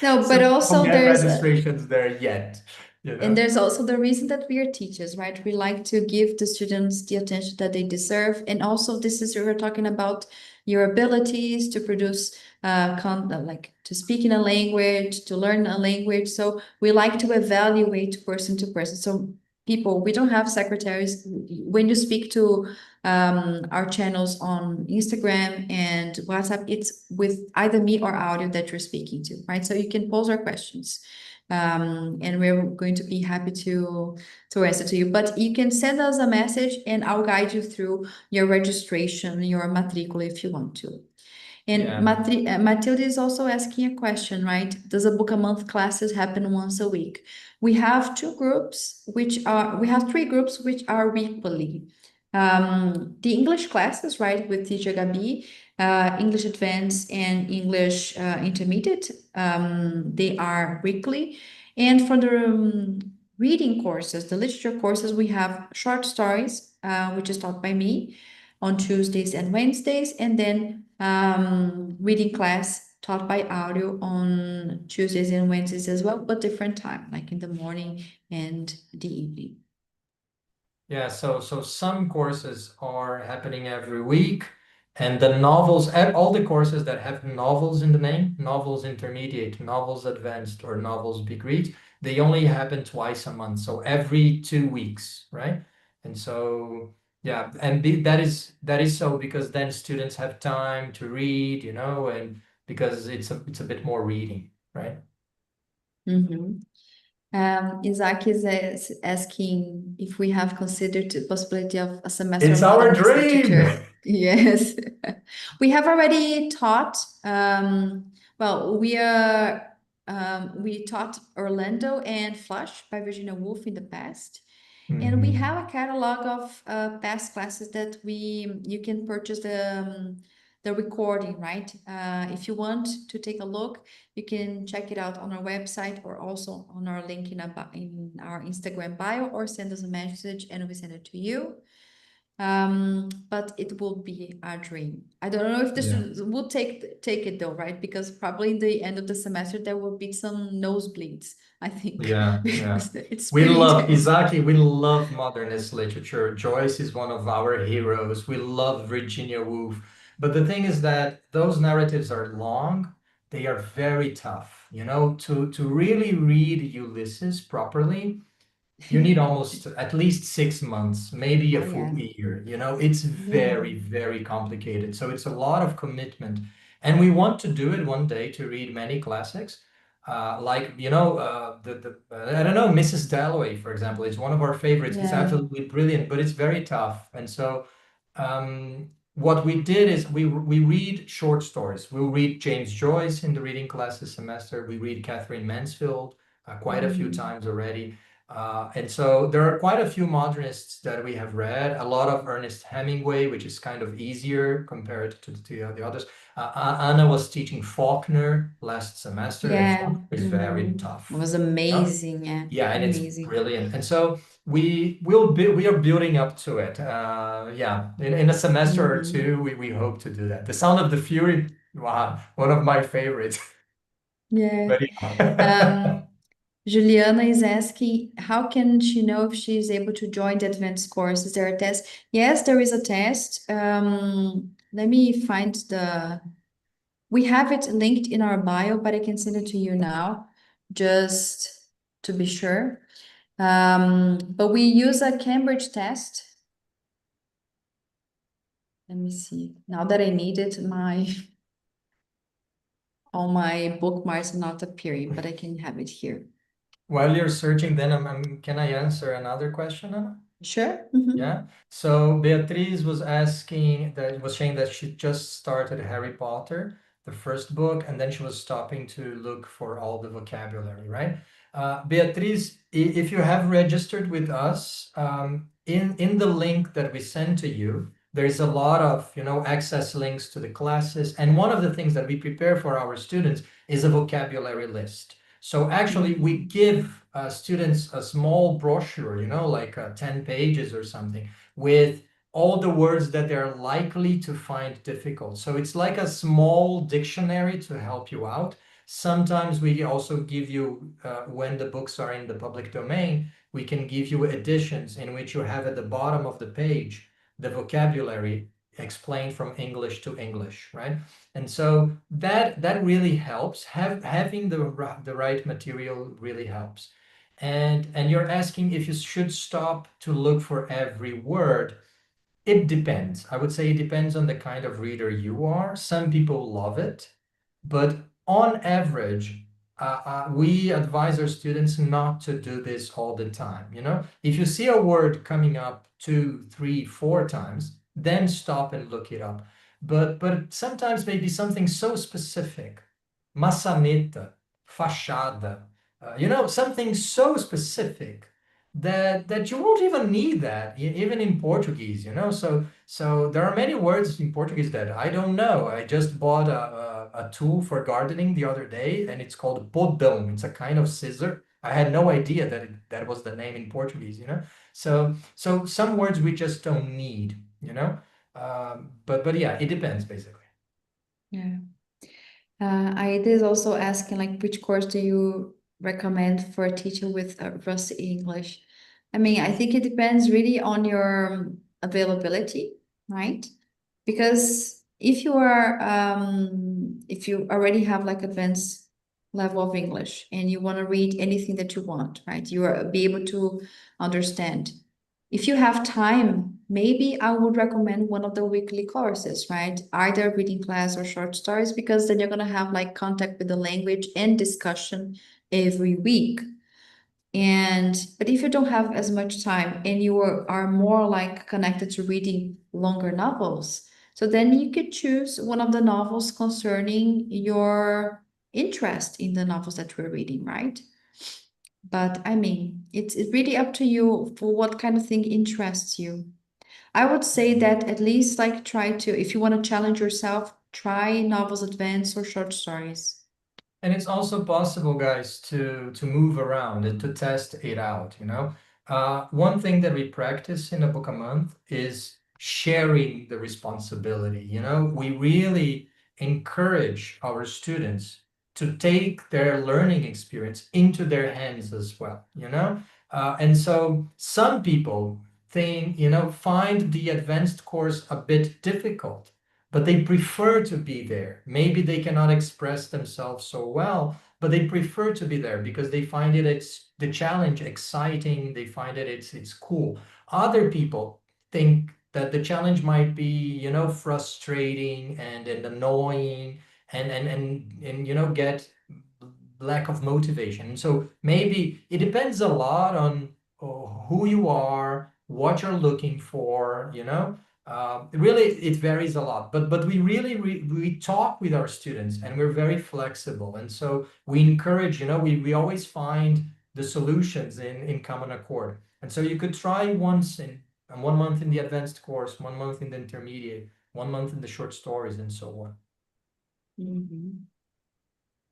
No, So but we don't also get registrations there yet, you and know? there's also the reason that we are teachers, right? We like to give the students the attention that they deserve. And also, this is we're talking about your abilities to produce like to speak in a language, to learn a language. So we like to evaluate person to person. So people, we don't have secretaries. When you speak to our channels on Instagram and WhatsApp, it's with either me or audio that you're speaking to, right? So you can pose our questions, and we're going to be happy to answer to you. But you can send us a message, and I'll guide you through your registration, your matrícula, if you want to. And Yeah. Matilda is also asking a question, right? Does a book a month classes happen once a week? We have we have three groups which are weekly. The English classes, right, with teacher Gabi, English Advanced and English Intermediate, they are weekly. And for the reading courses, the literature courses, we have short stories, which is taught by me on Tuesdays and Wednesdays, and then reading class taught by audio on Tuesdays and Wednesdays as well, but different time, like in the morning and the evening. Yeah, so some courses are happening every week, and the novels, all the courses that have novels in the name, novels intermediate, novels advanced, or novels big read, they only happen twice a month, so every 2 weeks, right? And so yeah, and that is so because then students have time to read, and because it's a bit more reading, right? Mhm. Isaac is asking if we have considered the possibility of a semester It's of our Advanced dream. Literature. Yes. We have already taught, well, we taught Orlando and Flush by Virginia Woolf in the past. And we Mhm. have a catalog of past classes that you can purchase the recording, right? If you want to take a look, you can check it out on our website or also on our link in our Instagram bio, or send us a message and we send it to you. But it will be a dream. I don't know if this Yeah. will take it though, right? Because probably in the end of the semester there will be some nosebleeds, I think, Yeah, yeah. because it's pretty intense. We love modernist literature. Joyce is one of our heroes. We love Virginia Woolf. But the thing is that those narratives are long. They are very tough. You know, to really read Ulysses properly, you need almost at least 6 months, maybe a Oh full yeah, year. You know, it's yeah, very, very complicated. So it's a lot of commitment. And we want to do it one day to read many classics. Like, I don't know, Mrs. Dalloway, for example, is one of our favorites. It's yeah. absolutely brilliant, but it's very tough. And so what we did is we read short stories. We'll read James Joyce in the reading class this semester. We read Catherine Mansfield quite a few Mm, times already. And so there are quite a few modernists that we have read, a lot of Ernest Hemingway, which is kind of easier compared to the others. Anna was teaching Faulkner last semester, and yeah. Faulkner is very It tough. was Yeah, amazing. Yeah, yeah, and it's amazing. brilliant. And so we are building up to it. Yeah, in a semester or Hmm. two, we hope to do that. The Sound of the Fury, wow, one of my favorites. Yeah. But yeah. Um, Juliana is asking, how can she know if she is able to join the advanced course? Is there a test? Yes, there is a test. Let me find we have it linked in our bio, but I can send it to you now, just to be sure. But we use a Cambridge test. Let me see. Now that I need it, all my bookmarks are not appearing, but I can have it here. While you're searching, then can I answer another question, Anna? Sure. Mhm. Yeah. So Beatriz was saying that she just started Harry Potter, the first book, and then she was stopping to look for all the vocabulary, right? Beatriz, if you have registered with us, in the link that we send to you, there's a lot of, access links to the classes. And one of the things that we prepare for our students is a vocabulary list. So actually, we Mhm. give students a small brochure, like 10 pages or something, with all the words that they're likely to find difficult. So it's like a small dictionary to help you out. Sometimes we also give you, when the books are in the public domain, we can give you editions in which you have at the bottom of the page the vocabulary explained from English to English, right? And so that really helps. Having the right material really helps. And you're asking if you should stop to look for every word. It depends. I would say it depends on the kind of reader you are. Some people love it, but on average, we advise our students not to do this all the time. If you see a word coming up 2, 3, 4 times, then stop and look it up. But sometimes maybe something so specific, maçaneta, fachada, something so specific that you won't even need that, even in Portuguese. So there are many words in Portuguese that I don't know. I just bought a tool for gardening the other day, and it's called bodão. It's a kind of scissor. I had no idea that was the name in Portuguese. So some words we just don't need. But yeah, it depends basically. Yeah. Aida is also asking, like, which course do you recommend for a teacher with rusty English? I mean, I think it depends really on your availability, right? Because if you already have like advanced level of English and you want to read anything that you want, right? You are be able to understand. If you have time, maybe I would recommend one of the weekly courses, right? Either reading class or short stories, because then you're gonna have like contact with the language and discussion every week. But if you don't have as much time and you are more like connected to reading longer novels, so then you could choose one of the novels concerning your interest in the novels that we're reading, right? But I mean, it's really up to you for what kind of thing interests you. I would say that at least like try to, if you want to challenge yourself, try novels advance or short stories. And it's also possible, guys, to move around and to test it out. One thing that we practice in a book a month is sharing the responsibility. We really encourage our students to take their learning experience into their hands as well. And so some people find the advanced course a bit difficult, but they prefer to be there. Maybe they cannot express themselves so well, but they prefer to be there because they find it's the challenge exciting. They find it's cool. Other people think that the challenge might be, frustrating and annoying and get lack of motivation. And so maybe it depends a lot on who you are, what you're looking for. Really, it varies a lot. But we really we talk with our students, and we're very flexible. And so we encourage. We always find the solutions in common accord. And so you could try once in and 1 month in the advanced course, 1 month in the intermediate, 1 month in the short stories, and so on. Mhm.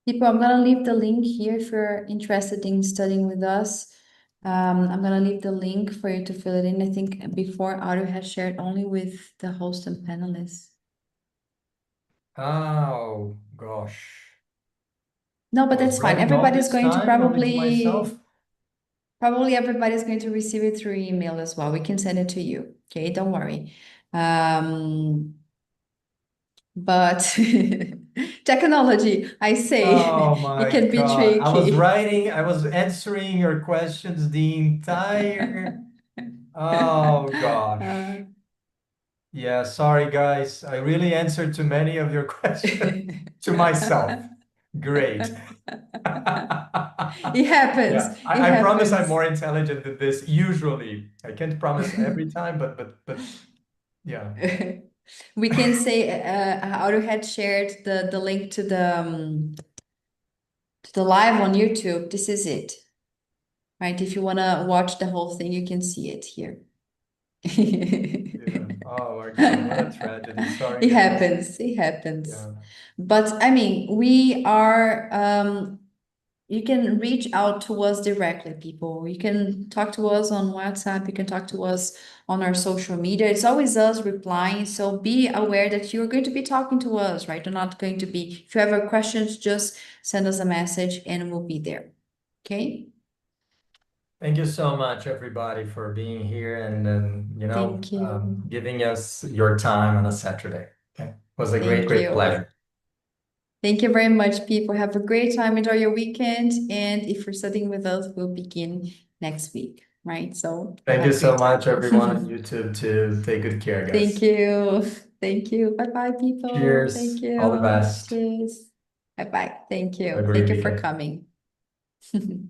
People, I'm gonna leave the link here if you're interested in studying with us. I'm gonna leave the link for you to fill it in. I think before Audio has shared only with the host and panelists. Oh gosh. No, but I was that's fine. writing all Everybody's this going to time only to myself. probably everybody's going to receive it through email as well. We can send it to you. Okay, don't worry. But technology, I say, Oh it my can be God. tricky. I was answering your questions the entire. Oh gosh. Uh, Yeah, sorry guys. I really answered to many of your questions to myself. Great. It happens. Yeah, It I promise I'm happens. more intelligent than this usually. I can't promise every time, but yeah. We can say Auto had shared the link to the live on YouTube. This is it, right? If you want to watch the whole thing, you can see it here. Yeah. Oh my God, what a tragedy. Sorry, It guys. happens. It happens. Yeah. But I mean, we are, you can reach out to us directly, people. You can talk to us on WhatsApp. You can talk to us on our social media. It's always us replying. So be aware that you're going to be talking to us, right? You're not going to be, if you have questions, just send us a message and we'll be there. Okay? Thank you so much, everybody, for being here Thank you. giving us your time on a Saturday. Okay. It was a great, Thank great you. pleasure. Thank you very much, people. Have a great time. Enjoy your weekend. And if you're studying with us, we'll begin next week, right? So Thank you have a so great much, time. everyone on YouTube, too. Take good care, Thank guys. you. Thank you. Bye-bye, people. Thank Cheers. All the you. best. Cheers. Bye-bye. Thank Have a you. great Thank you for weekend. coming.